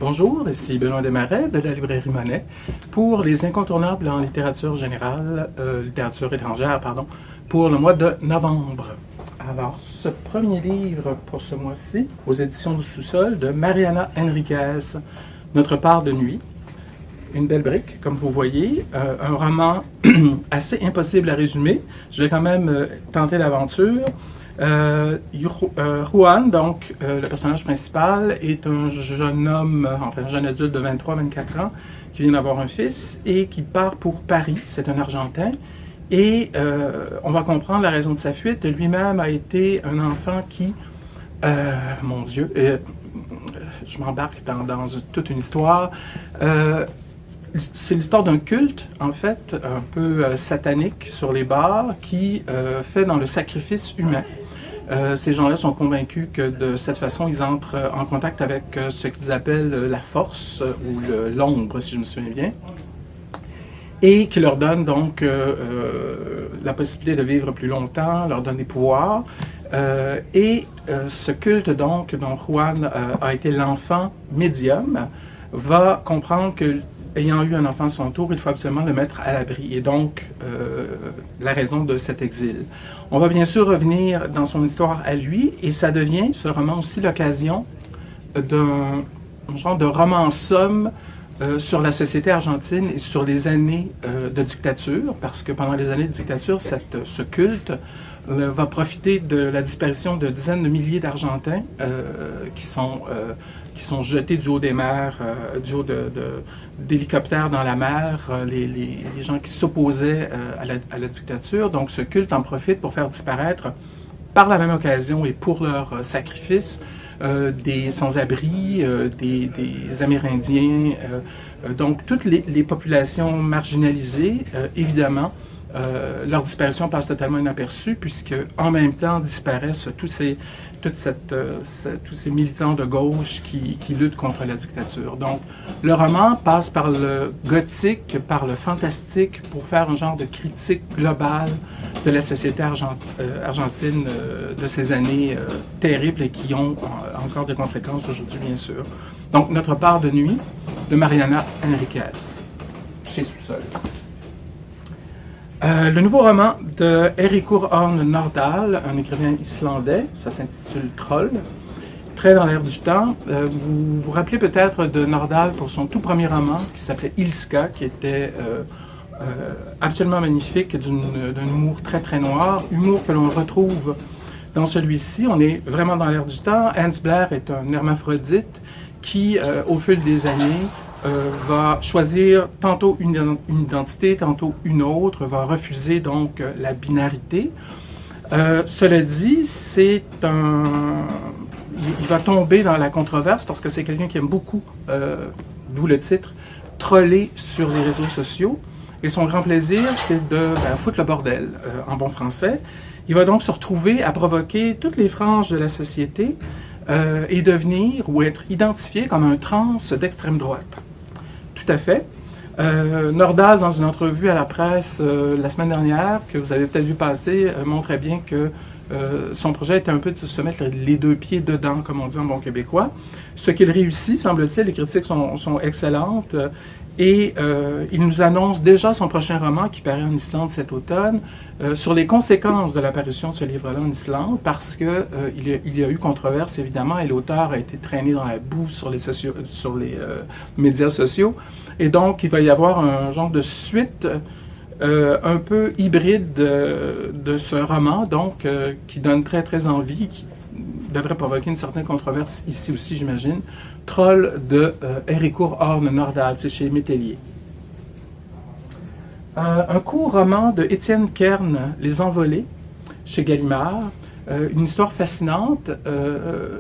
Bonjour, ici Benoît Desmarais de la librairie Monet pour les incontournables en littérature générale, littérature étrangère, pardon, pour le mois de novembre. Alors, ce premier livre pour ce mois-ci, aux éditions du Sous-sol, de Mariana Enriquez, Notre part de nuit. Une belle brique, comme vous voyez, un roman assez impossible à résumer. Je vais quand même tenter l'aventure. Juan, donc le personnage principal, est un jeune homme, enfin un jeune adulte de 23-24 ans, qui vient d'avoir un fils et qui part pour Paris. C'est un Argentin. Et on va comprendre la raison de sa fuite. Lui-même a été un enfant qui, mon Dieu, je m'embarque dans toute une histoire. C'est l'histoire d'un culte, en fait, un peu satanique sur les bords, qui fait dans le sacrifice humain. Ces gens-là sont convaincus que de cette façon, ils entrent en contact avec ce qu'ils appellent la force ou l'ombre, si je me souviens bien, et qui leur donne donc la possibilité de vivre plus longtemps, leur donne des pouvoirs. Ce culte, donc, dont Juan a été l'enfant médium, va comprendre que ayant eu un enfant à son tour, il faut absolument le mettre à l'abri. Et donc, la raison de cet exil. On va bien sûr revenir dans son histoire à lui, et ça devient, ce roman aussi, l'occasion d'un genre de roman-somme sur la société argentine et sur les années de dictature, parce que pendant les années de dictature, ce culte va profiter de la disparition de dizaines de milliers d'Argentins qui sont jetés du haut des mers, du haut d'hélicoptères dans la mer, les gens qui s'opposaient à la dictature. Donc ce culte en profite pour faire disparaître, par la même occasion et pour leur sacrifice, des sans-abri, des Amérindiens, donc toutes les populations marginalisées, évidemment. Leur disparition passe totalement inaperçue, puisque en même temps disparaissent tous ces militants de gauche qui luttent contre la dictature. Donc, le roman passe par le gothique, par le fantastique, pour faire un genre de critique globale de la société argentine de ces années terribles et qui ont encore des conséquences aujourd'hui, bien sûr. Donc, Notre part de nuit, de Mariana Enriquez, chez Sous-sol. Le nouveau roman de Eiríkur Örn Nordahl, un écrivain islandais, ça s'intitule Troll, très dans l'air du temps. Vous vous rappelez peut-être de Nordahl pour son tout premier roman qui s'appelait Ilska, qui était absolument magnifique, d'un humour très très noir, humour que l'on retrouve dans celui-ci. On est vraiment dans l'air du temps. Hans Blair est un hermaphrodite qui, au fil des années, va choisir tantôt une identité, tantôt une autre, va refuser donc la binarité. Cela dit, il va tomber dans la controverse parce que c'est quelqu'un qui aime beaucoup, d'où le titre, troller sur les réseaux sociaux. Et son grand plaisir, c'est de foutre le bordel, en bon français. Il va donc se retrouver à provoquer toutes les franges de la société et devenir ou être identifié comme un trans d'extrême droite. Tout à fait. Nordahl, dans une entrevue à la presse la semaine dernière, que vous avez peut-être vu passer, montrait bien que son projet était un peu de se mettre les deux pieds dedans, comme on dit en bon québécois. Ce qu'il réussit, semble-t-il, les critiques sont excellentes, et il nous annonce déjà son prochain roman qui paraît en Islande cet automne, sur les conséquences de l'apparition de ce livre-là en Islande, parce que il y a eu controverse, évidemment, et l'auteur a été traîné dans la boue sur les médias sociaux. Et donc, il va y avoir un genre de suite un peu hybride de ce roman, donc, qui donne très, très envie, qui devrait provoquer une certaine controverse ici aussi, j'imagine. Troll de Eiríkur Örn Nordahl, c'est chez Métellier. Un court roman de Étienne Kern, Les Envolés, chez Gallimard. Une histoire fascinante.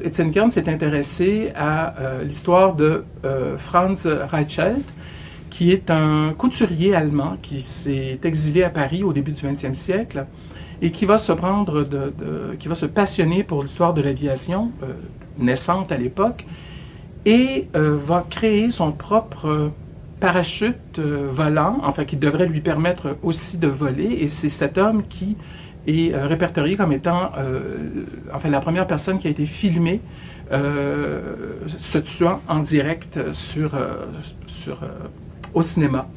Étienne Kern s'est intéressé à l'histoire de Franz Reichelt, qui est un couturier allemand qui s'est exilé à Paris au début du 20e siècle et qui va qui va se passionner pour l'histoire de l'aviation, naissante à l'époque, et va créer son propre parachute volant, enfin qui devrait lui permettre aussi de voler, et c'est cet homme qui est répertorié comme étant enfin la première personne qui a été filmée se tuant en direct au cinéma.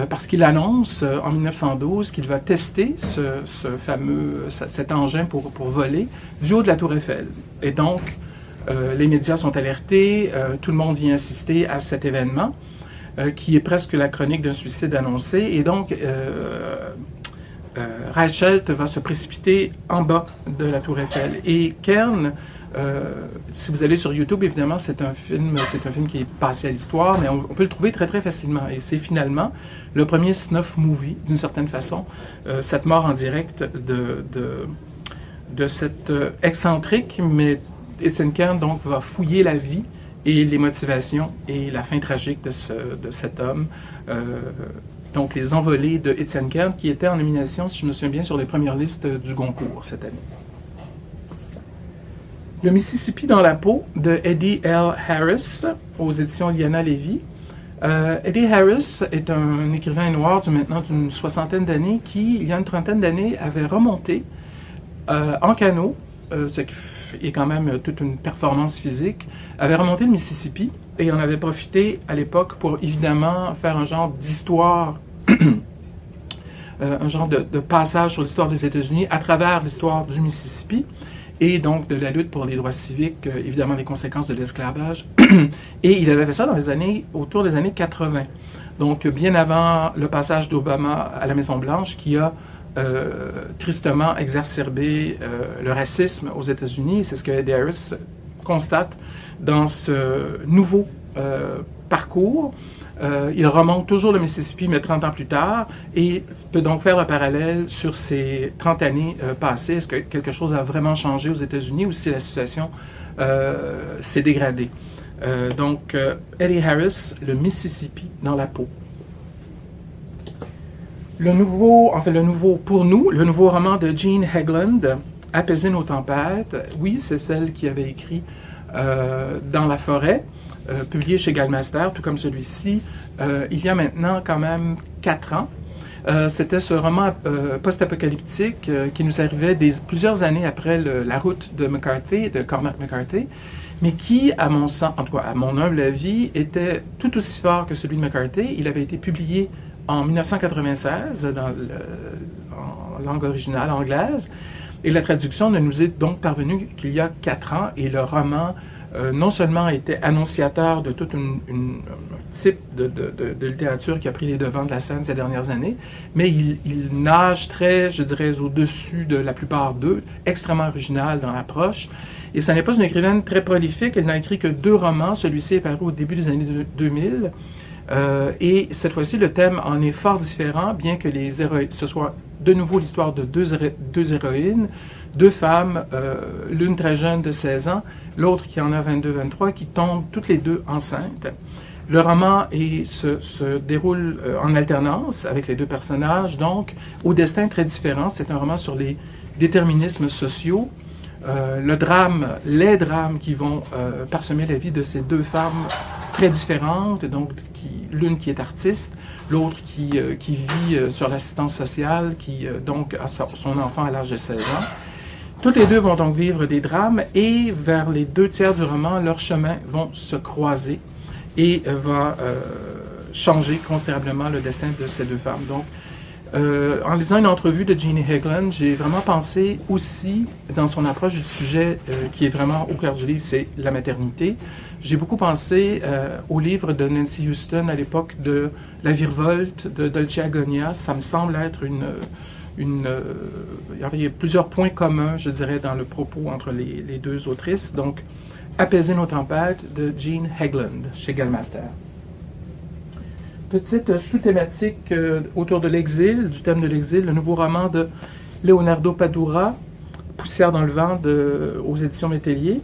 Parce qu'il annonce en 1912 qu'il va tester cet engin pour voler du haut de la Tour Eiffel. Et donc, les médias sont alertés, tout le monde vient assister à cet événement, qui est presque la chronique d'un suicide annoncé. Et donc, Reichelt va se précipiter en bas de la Tour Eiffel. Et Kern, si vous allez sur YouTube, évidemment, c'est un film qui est passé à l'histoire, mais on peut le trouver très très facilement. Et c'est finalement le premier snuff movie, d'une certaine façon, cette mort en direct de cet excentrique, mais Étienne Kern donc va fouiller la vie et les motivations et la fin tragique de cet homme. Donc les envolées de Étienne Kern, qui était en nomination, si je me souviens bien, sur les premières listes du Goncourt cette année. Le Mississippi dans la peau de Eddie L. Harris aux éditions Liana Levy. Eddie Harris est un écrivain noir maintenant d'une soixantaine d'années qui, il y a une trentaine d'années, avait remonté en canot, ce qui est quand même toute une performance physique, avait remonté le Mississippi et en avait profité à l'époque pour évidemment faire un genre d'histoire, un genre de passage sur l'histoire des États-Unis à travers l'histoire du Mississippi et donc de la lutte pour les droits civiques, évidemment les conséquences de l'esclavage. Et il avait fait ça autour des années 80. Donc bien avant le passage d'Obama à la Maison-Blanche qui a tristement exacerbé le racisme aux États-Unis. C'est ce que Eddie Harris constate dans ce nouveau parcours. Il remonte toujours le Mississippi, mais 30 ans plus tard, et peut donc faire le parallèle sur ces 30 années passées. Est-ce que quelque chose a vraiment changé aux États-Unis ou si la situation s'est dégradée? Donc, Eddie Harris, le Mississippi dans la peau. Le nouveau roman de Jean Haglund, Apaiser nos tempêtes, oui, c'est celle qui avait écrit Dans la forêt, publié chez Gallmeister, tout comme celui-ci, il y a maintenant quand même 4 ans. C'était ce roman post-apocalyptique qui nous arrivait plusieurs années après la route de McCarthy, de Cormac McCarthy, mais qui, à mon sens, en tout cas à mon humble avis, était tout aussi fort que celui de McCarthy. Il avait été publié en 1996 en langue originale anglaise, et la traduction ne nous est donc parvenue qu'il y a 4 ans, et le roman non seulement était annonciateur de tout un type de littérature qui a pris les devants de la scène ces dernières années, mais il nage très, je dirais, au-dessus de la plupart d'eux, extrêmement original dans l'approche. Et ce n'est pas une écrivaine très prolifique, elle n'a écrit que 2 romans, celui-ci est paru au début des années 2000, et cette fois-ci, le thème en est fort différent, bien que ce soit de nouveau l'histoire de deux héroïnes, 2 femmes, l'une très jeune de 16 ans, l'autre qui en a 22-23, qui tombent toutes les 2 enceintes. Le roman se déroule en alternance avec les 2 personnages, donc au destin très différent. C'est un roman sur les déterminismes sociaux, les drames qui vont parsemer la vie de ces 2 femmes très différentes, donc l'une qui est artiste, l'autre qui vit sur l'assistance sociale, qui donc a son enfant à l'âge de 16 ans. Toutes les 2 vont donc vivre des drames et vers les 2 tiers du roman, leurs chemins vont se croiser et va changer considérablement le destin de ces 2 femmes. Donc, en lisant une entrevue de Jean Haglund, j'ai vraiment pensé aussi, dans son approche du sujet qui est vraiment au cœur du livre, c'est la maternité. J'ai beaucoup pensé au livre de Nancy Houston à l'époque de La Virevolte de Dolce Agonia. Ça me semble être il y a plusieurs points communs, je dirais, dans le propos entre les 2 autrices. Donc, Apaiser nos tempêtes de Jean Haglund chez Gallmeister. Petite sous-thématique autour de l'exil, du thème de l'exil, le nouveau roman de Leonardo Padura, Poussière dans le vent aux éditions Métellier.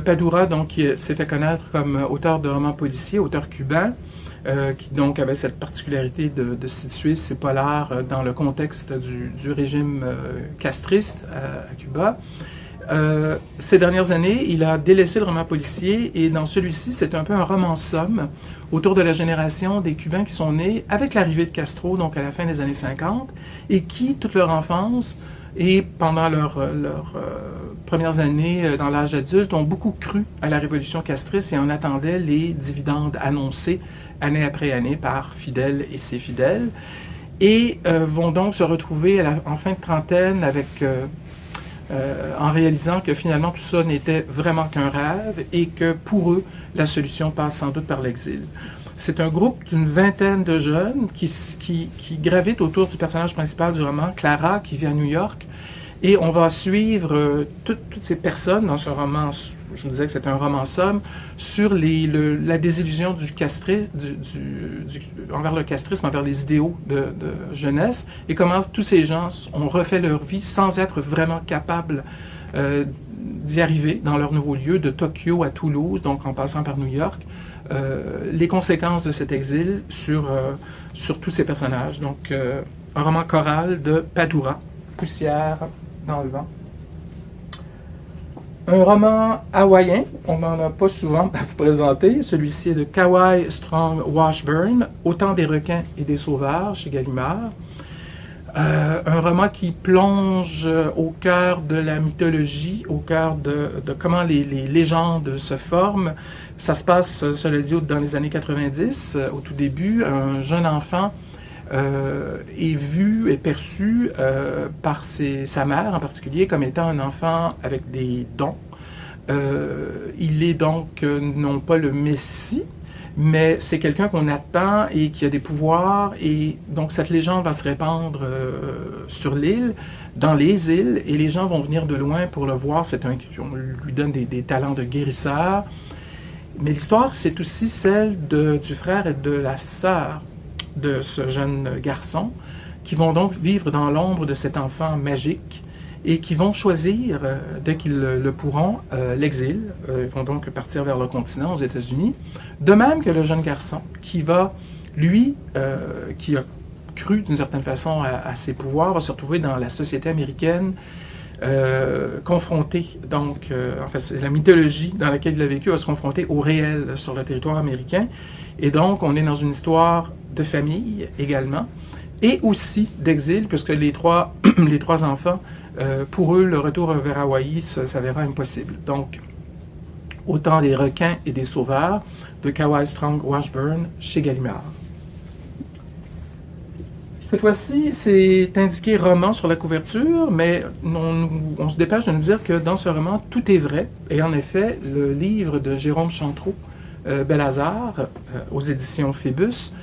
Padura, donc, qui s'est fait connaître comme auteur de romans policiers, auteur cubain, qui donc avait cette particularité de situer ses polars dans le contexte du régime castriste à Cuba. Ces dernières années, il a délaissé le roman policier et dans celui-ci, c'est un peu un roman-somme autour de la génération des Cubains qui sont nés avec l'arrivée de Castro, donc à la fin des années 50, et qui, toute leur enfance, et pendant leurs premières années dans l'âge adulte, ont beaucoup cru à la révolution castriste et en attendaient les dividendes annoncés année après année par Fidel et ses fidèles, et vont donc se retrouver en fin de trentaine en réalisant que finalement tout ça n'était vraiment qu'un rêve et que pour eux, la solution passe sans doute par l'exil. C'est un groupe d'une vingtaine de jeunes qui gravitent autour du personnage principal du roman, Clara, qui vit à New York. Et on va suivre toutes ces personnes dans ce roman, je vous disais que c'est un roman somme, sur la désillusion du envers le castrisme, envers les idéaux de jeunesse, et comment tous ces gens ont refait leur vie sans être vraiment capables d'y arriver dans leur nouveau lieu, de Tokyo à Toulouse, donc en passant par New York. Les conséquences de cet exil sur tous ces personnages. Donc, un roman choral de Padura, Poussière dans le vent. Un roman hawaïen, on n'en a pas souvent à vous présenter. Celui-ci est de Kawai Strong Washburn, Autant des requins et des sauvages, chez Gallimard. Un roman qui plonge au cœur de la mythologie, au cœur de comment les légendes se forment. Ça se passe, cela dit, dans les années 90, au tout début. Un jeune enfant est vu et perçu par sa mère en particulier comme étant un enfant avec des dons. Il est donc non pas le Messie, mais c'est quelqu'un qu'on attend et qui a des pouvoirs, et donc cette légende va se répandre sur l'île, dans les îles, et les gens vont venir de loin pour le voir. On lui donne des talents de guérisseur. Mais l'histoire, c'est aussi celle du frère et de la sœur de ce jeune garçon, qui vont donc vivre dans l'ombre de cet enfant magique et qui vont choisir, dès qu'ils le pourront, l'exil. Ils vont donc partir vers le continent, aux États-Unis. De même que le jeune garçon, qui va, lui, qui a cru d'une certaine façon à ses pouvoirs, va se retrouver dans la société américaine, confronté, donc, en fait, c'est la mythologie dans laquelle il a vécu, va se confronter au réel sur le territoire américain. Et donc, on est dans une histoire de famille également, et aussi d'exil, puisque les trois enfants, pour eux, le retour vers Hawaï s'avéra impossible. Donc, Autant des requins et des sauveurs, de Kawai Strong Washburn, chez Gallimard. Cette fois-ci, c'est indiqué roman sur la couverture, mais on se dépêche de nous dire que dans ce roman, tout est vrai. Et en effet, le livre de Jérôme Chantrot, Bel-Hazard, aux éditions Phébus,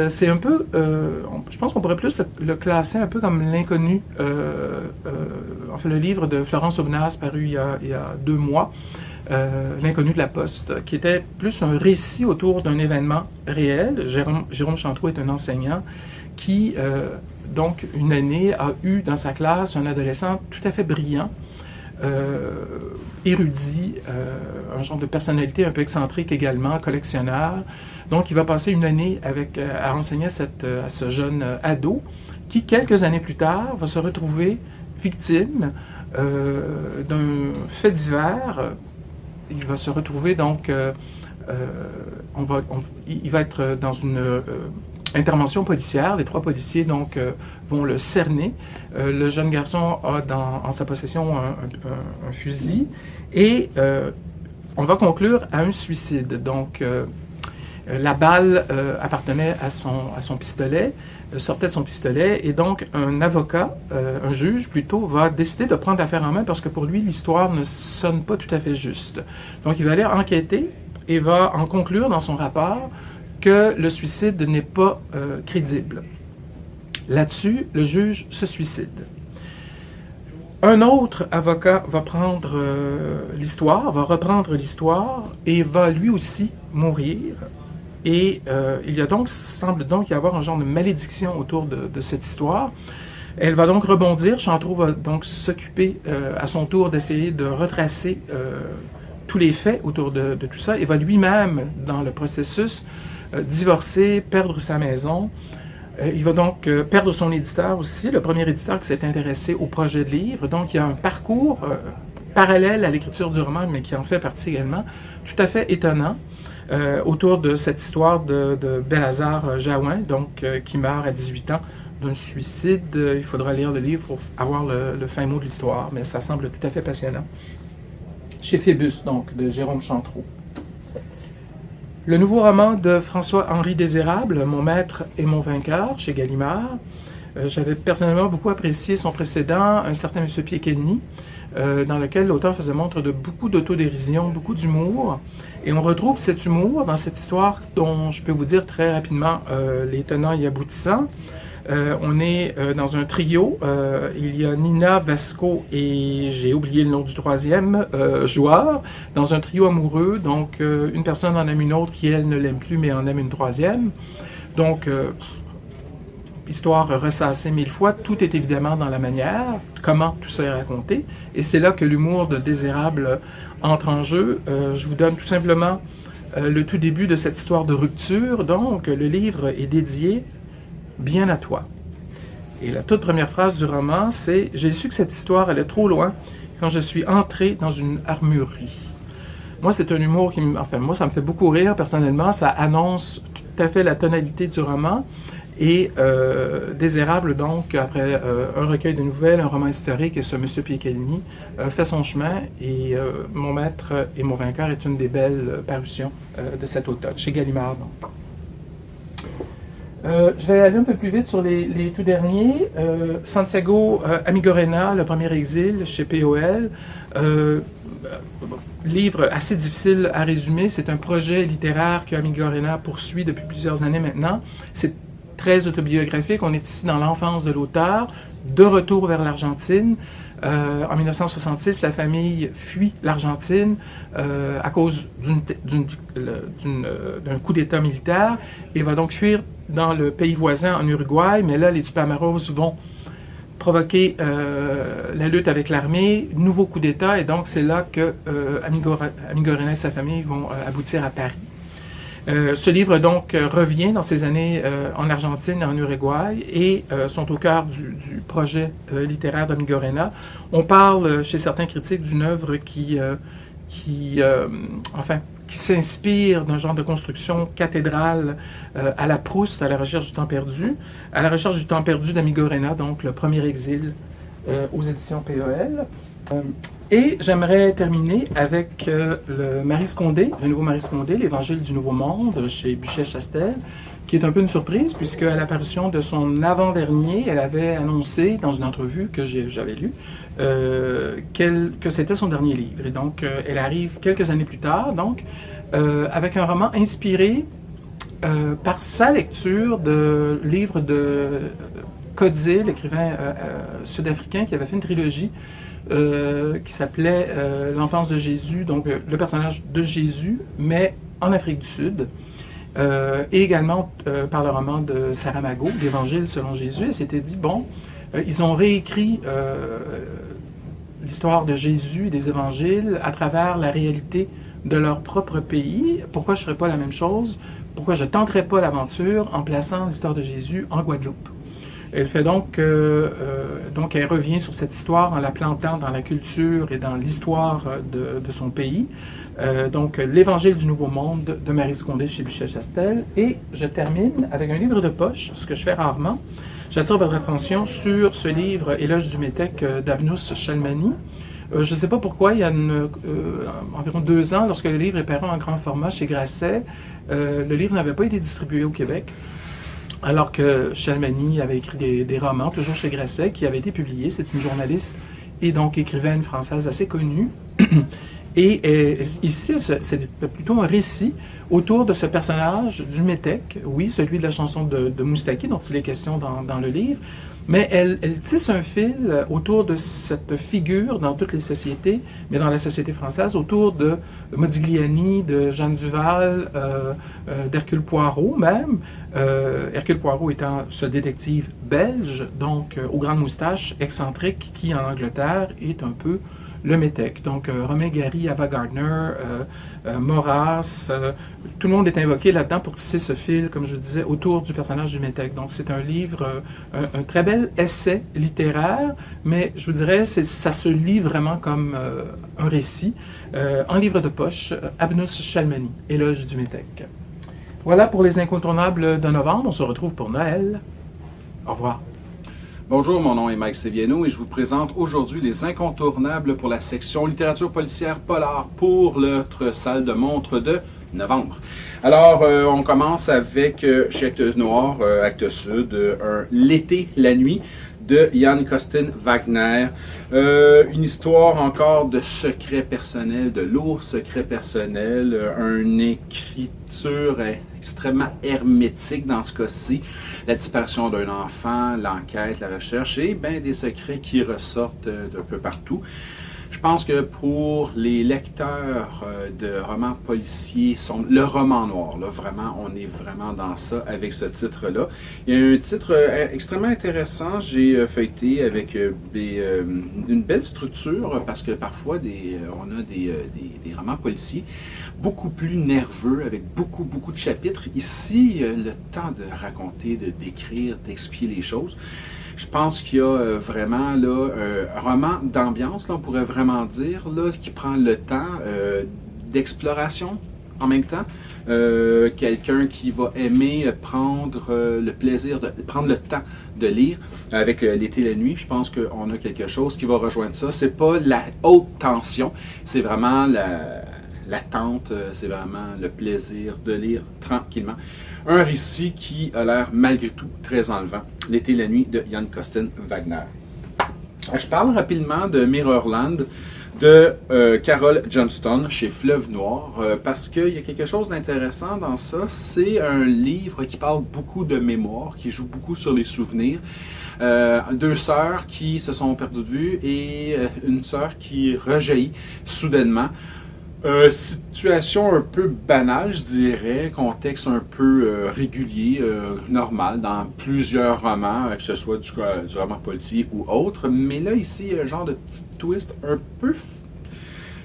c'est un peu, je pense qu'on pourrait plus le classer un peu comme l'inconnu, enfin le livre de Florence Aubenas paru il y a 2 mois, L'inconnu de la Poste, qui était plus un récit autour d'un événement réel. Jérôme Chantrot est un enseignant qui, donc, une année, a eu dans sa classe un adolescent tout à fait brillant, érudit, un genre de personnalité un peu excentrique également, collectionneur. Donc, il va passer une année à enseigner à ce jeune ado qui, quelques années plus tard, va se retrouver victime d'un fait divers. Il va se retrouver donc, il va être dans une intervention policière. Les 3 policiers donc vont le cerner. Le jeune garçon a en sa possession un fusil et on va conclure à un suicide. Donc, la balle appartenait à son pistolet, sortait de son pistolet, et donc un avocat, un juge plutôt, va décider de prendre l'affaire en main parce que pour lui, l'histoire ne sonne pas tout à fait juste. Donc il va aller enquêter et va en conclure dans son rapport que le suicide n'est pas crédible. Là-dessus, le juge se suicide. Un autre avocat va prendre va reprendre l'histoire et va lui aussi mourir. Et semble donc y avoir un genre de malédiction autour de cette histoire. Elle va donc rebondir. Chantrot va donc s'occuper à son tour d'essayer de retracer tous les faits autour de tout ça et va lui-même, dans le processus, divorcer, perdre sa maison. Il va donc perdre son éditeur aussi, le premier éditeur qui s'est intéressé au projet de livre. Donc il y a un parcours parallèle à l'écriture du roman, mais qui en fait partie également, tout à fait étonnant. Autour de cette histoire de Bel-Hazard Jaouin, donc qui meurt à 18 ans d'un suicide. Il faudra lire le livre pour avoir le fin mot de l'histoire, mais ça semble tout à fait passionnant. Chez Phébus, donc, de Jérôme Chantreau. Le nouveau roman de François-Henri Désérable, Mon maître et mon vainqueur, chez Gallimard. J'avais personnellement beaucoup apprécié son précédent, Un certain Monsieur Piékelny, dans lequel l'auteur faisait montre de beaucoup d'autodérision, beaucoup d'humour. Et on retrouve cet humour dans cette histoire dont je peux vous dire très rapidement les tenants et aboutissants. On est dans un trio. Il y a Nina, Vasco et j'ai oublié le nom du troisième joueur. Dans un trio amoureux, donc une personne en aime une autre qui, elle, ne l'aime plus, mais en aime une troisième. Donc, histoire ressassée 1000 fois. Tout est évidemment dans la manière, comment tout ça est raconté. Et c'est là que l'humour de Désérable entre en jeu. Je vous donne tout simplement le tout début de cette histoire de rupture. Donc, le livre est dédié bien à toi. Et la toute première phrase du roman, c'est « J'ai su que cette histoire allait trop loin quand je suis entré dans une armurerie. » Moi, c'est un humour qui, enfin, moi, ça me fait beaucoup rire personnellement. Ça annonce tout à fait la tonalité du roman. Et Désérable, donc, après un recueil de nouvelles, un roman historique, et ce Monsieur Piékelny fait son chemin. Et Mon maître et mon vainqueur est une des belles parutions de cet automne, chez Gallimard, donc. Je vais aller un peu plus vite sur les tout derniers. Santiago Amigorena, Le premier exil, chez POL. Livre assez difficile à résumer. C'est un projet littéraire que Amigorena poursuit depuis plusieurs années maintenant. C'est très autobiographique. On est ici dans l'enfance de l'auteur, de retour vers l'Argentine. En 1966, la famille fuit l'Argentine à cause d'un coup d'État militaire et va donc fuir dans le pays voisin, en Uruguay. Mais là, les Tupamaros vont provoquer la lutte avec l'armée, nouveau coup d'État, et donc c'est là que Amigorena et sa famille vont aboutir à Paris. Ce livre donc revient dans ces années en Argentine et en Uruguay et sont au cœur du projet littéraire d'Amigorena. On parle chez certains critiques d'une œuvre qui s'inspire d'un genre de construction cathédrale à la Proust, à la recherche du temps perdu. À la recherche du temps perdu d'Amigorena, donc le premier exil aux éditions POL. Et j'aimerais terminer avec le Maryse Condé, le nouveau Maryse Condé, l'Évangile du Nouveau Monde, chez Buchet-Chastel, qui est un peu une surprise, puisque à l'apparition de son avant-dernier, elle avait annoncé dans une entrevue que j'avais lue que c'était son dernier livre. Et donc, elle arrive quelques années plus tard, donc, avec un roman inspiré par sa lecture de livres de Coetzee, l'écrivain sud-africain, qui avait fait une trilogie qui s'appelait L'enfance de Jésus, donc le personnage de Jésus, mais en Afrique du Sud. Et également par le roman de Saramago, L'Évangile selon Jésus. Elle s'était dit, bon, ils ont réécrit l'histoire de Jésus et des évangiles à travers la réalité de leur propre pays. Pourquoi je ne ferais pas la même chose? Pourquoi je ne tenterais pas l'aventure en plaçant l'histoire de Jésus en Guadeloupe? Elle fait donc elle revient sur cette histoire en la plantant dans la culture et dans l'histoire de son pays. Donc, l'Évangile du Nouveau Monde de Maryse Condé chez Buchet-Chastel. Et je termine avec un livre de poche, ce que je fais rarement. J'attire votre attention sur ce livre Éloge du métèque d'Abnous Chalmani. Je ne sais pas pourquoi, il y a environ 2 ans, lorsque le livre est paru en grand format chez Grasset, le livre n'avait pas été distribué au Québec. Alors que Chalmani avait écrit des romans, toujours chez Grasset, qui avaient été publiés. C'est une journaliste et donc écrivaine française assez connue. Et ici, c'est plutôt un récit autour de ce personnage du métèque, oui, celui de la chanson de Moustaki, dont il est question dans le livre, mais elle tisse un fil autour de cette figure dans toutes les sociétés, mais dans la société française, autour de Modigliani, de Jeanne Duval, d'Hercule Poirot même. Hercule Poirot étant ce détective belge, donc aux grandes moustaches, excentrique, qui en Angleterre est un peu le métèque. Donc Romain Gary, Ava Gardner, Maurras, tout le monde est invoqué là-dedans pour tisser ce fil, comme je disais, autour du personnage du métèque. Donc c'est un livre, un très bel essai littéraire, mais je vous dirais, ça se lit vraiment comme un récit, en livre de poche, Abnous Chalmani, Éloge du métèque. Voilà pour les incontournables de novembre. On se retrouve pour Noël. Au revoir. Bonjour, mon nom est Mike Seviano et je vous présente aujourd'hui les incontournables pour la section littérature policière polar pour notre salle de montre de novembre. Alors, on commence avec chez Actes Noir, Actes Sud, L'été, la nuit de Jan Costin Wagner. Une histoire encore de secrets personnels, de lourds secrets personnels, une écriture extrêmement hermétique dans ce cas-ci, la disparition d'un enfant, l'enquête, la recherche et bien des secrets qui ressortent d'un peu partout. Je pense que pour les lecteurs de romans policiers, le roman noir, là, vraiment, on est vraiment dans ça avec ce titre-là. Il y a un titre extrêmement intéressant, j'ai feuilleté avec une belle structure parce que parfois on a des romans policiers beaucoup plus nerveux, avec beaucoup de chapitres. Ici, le temps de raconter, de décrire, d'expliquer les choses. Je pense qu'il y a vraiment là, un roman d'ambiance, là, on pourrait vraiment dire, là, qui prend le temps d'exploration en même temps. Quelqu'un qui va aimer prendre le plaisir, prendre le temps de lire avec L'été, la nuit. Je pense qu'on a quelque chose qui va rejoindre ça. C'est pas la haute tension, c'est vraiment l'attente, c'est vraiment le plaisir de lire tranquillement. Un récit qui a l'air malgré tout très enlevant. L'été, la nuit de Jan Costin Wagner. Je parle rapidement de Mirrorland de Carol Johnston chez Fleuve Noir parce qu'il y a quelque chose d'intéressant dans ça. C'est un livre qui parle beaucoup de mémoire, qui joue beaucoup sur les souvenirs. Deux sœurs qui se sont perdues de vue et une sœur qui rejaillit soudainement. Situation un peu banale, je dirais, contexte un peu régulier, normal, dans plusieurs romans, que ce soit du roman policier ou autre. Mais là, ici, il y a un genre de petit twist un peu,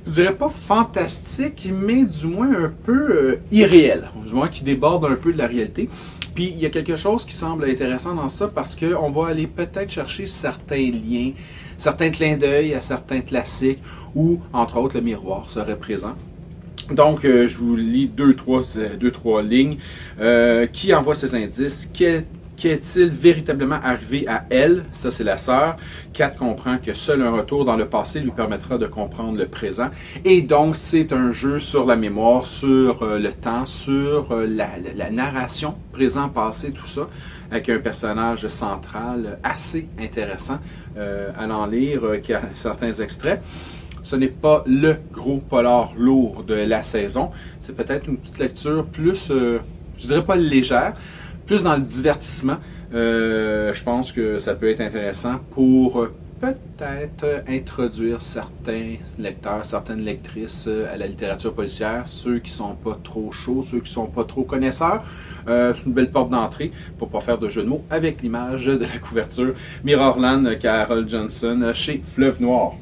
je dirais pas fantastique, mais du moins un peu irréel, du moins qui déborde un peu de la réalité. Puis il y a quelque chose qui semble intéressant dans ça parce qu'on va aller peut-être chercher certains liens, certains clins d'œil à certains classiques où, entre autres, le miroir serait présent. Donc, je vous lis deux, trois lignes qui envoient ces indices. Qu'est-il véritablement arrivé à elle? Ça, c'est la sœur. Kat comprend que seul un retour dans le passé lui permettra de comprendre le présent. Et donc, c'est un jeu sur la mémoire, sur le temps, sur la narration, présent, passé, tout ça, avec un personnage central assez intéressant. Allons lire certains extraits. Ce n'est pas le gros polar lourd de la saison. C'est peut-être une petite lecture plus, je dirais pas légère, plus dans le divertissement. Je pense que ça peut être intéressant pour peut-être introduire certains lecteurs, certaines lectrices à la littérature policière, ceux qui sont pas trop chauds, ceux qui sont pas trop connaisseurs. C'est une belle porte d'entrée pour pas faire de jeu de mots avec l'image de la couverture. Mirrorland, Carol Johnson chez Fleuve Noir.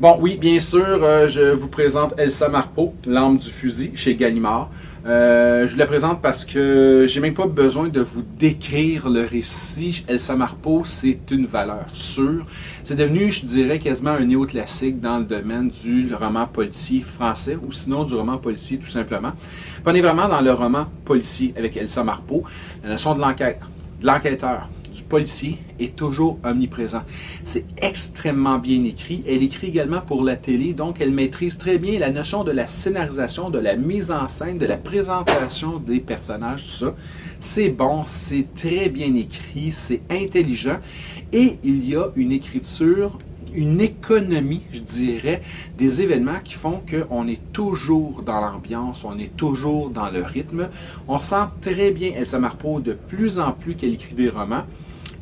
Bon, oui, bien sûr, je vous présente Elsa Marpeau, L'âme du fusil, chez Gallimard. Je vous la présente parce que j'ai même pas besoin de vous décrire le récit. Elsa Marpeau, c'est une valeur sûre. C'est devenu, je dirais, quasiment un néoclassique dans le domaine du roman policier français, ou sinon du roman policier tout simplement. Puis on est vraiment dans le roman policier avec Elsa Marpeau. La notion de l'enquête, de l'enquêteur, du policier est toujours omniprésent. C'est extrêmement bien écrit. Elle écrit également pour la télé, donc elle maîtrise très bien la notion de la scénarisation, de la mise en scène, de la présentation des personnages, tout ça. C'est bon, c'est très bien écrit, c'est intelligent et il y a une écriture, une économie, je dirais, des événements qui font qu'on est toujours dans l'ambiance, on est toujours dans le rythme. On sent très bien Elsa Marpeau de plus en plus qu'elle écrit des romans,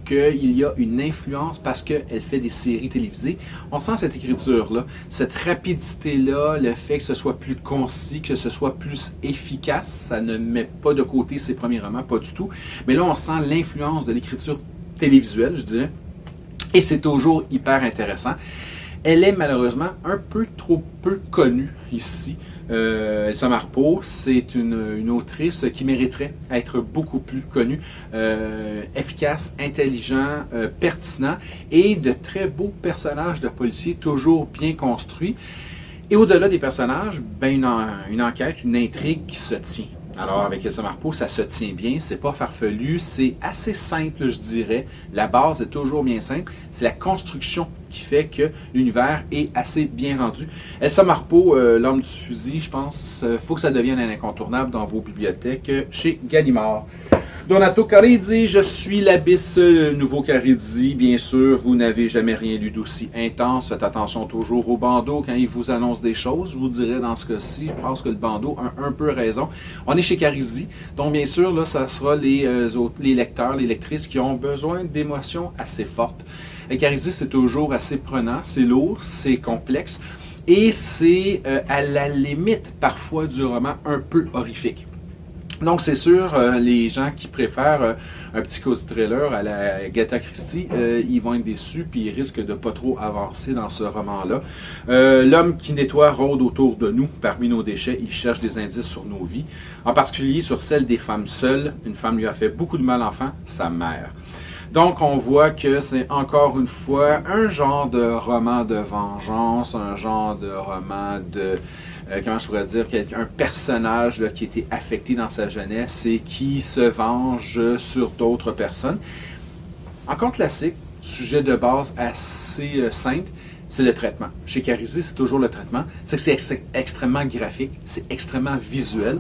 qu'il y a une influence parce qu'elle fait des séries télévisées. On sent cette écriture-là, cette rapidité-là, le fait que ce soit plus concis, que ce soit plus efficace. Ça ne met pas de côté ses premiers romans, pas du tout. Mais là, on sent l'influence de l'écriture télévisuelle, je dirais. Et c'est toujours hyper intéressant. Elle est malheureusement un peu trop peu connue ici. Elsa Marpeau, c'est une autrice qui mériterait être beaucoup plus connue, efficace, intelligent, pertinent et de très beaux personnages de policiers toujours bien construits. Et au-delà des personnages, ben une enquête, une intrigue qui se tient. Alors, avec Elsa Marpeau, ça se tient bien, c'est pas farfelu, c'est assez simple, je dirais. La base est toujours bien simple. C'est la construction qui fait que l'univers est assez bien rendu. Elsa Marpeau, L'Homme du fusil, je pense, faut que ça devienne un incontournable dans vos bibliothèques chez Gallimard. Donato Caridi, je suis l'abysse, nouveau Caridi. Bien sûr, vous n'avez jamais rien lu d'aussi intense. Faites attention toujours au bandeau quand il vous annonce des choses. Je vous dirais dans ce cas-ci, je pense que le bandeau a un peu raison. On est chez Caridi, donc bien sûr, là, ça sera les lecteurs, les lectrices qui ont besoin d'émotions assez fortes. Et Caridi, c'est toujours assez prenant, c'est lourd, c'est complexe et c'est à la limite parfois du roman un peu horrifique. Donc, c'est sûr, les gens qui préfèrent un petit cozy thriller à la Agatha Christie, ils vont être déçus puis ils risquent de pas trop avancer dans ce roman-là. L'homme qui nettoie rôde autour de nous parmi nos déchets. Il cherche des indices sur nos vies, en particulier sur celle des femmes seules. Une femme lui a fait beaucoup de mal enfant, sa mère. Donc, on voit que c'est encore une fois un genre de roman de vengeance, un genre de roman de... comment je pourrais dire, un personnage là, qui a été affecté dans sa jeunesse et qui se venge sur d'autres personnes. Encore classique, sujet de base assez simple, c'est le traitement. Chez Caridi, c'est toujours le traitement. C'est que c'est extrêmement graphique, c'est extrêmement visuel.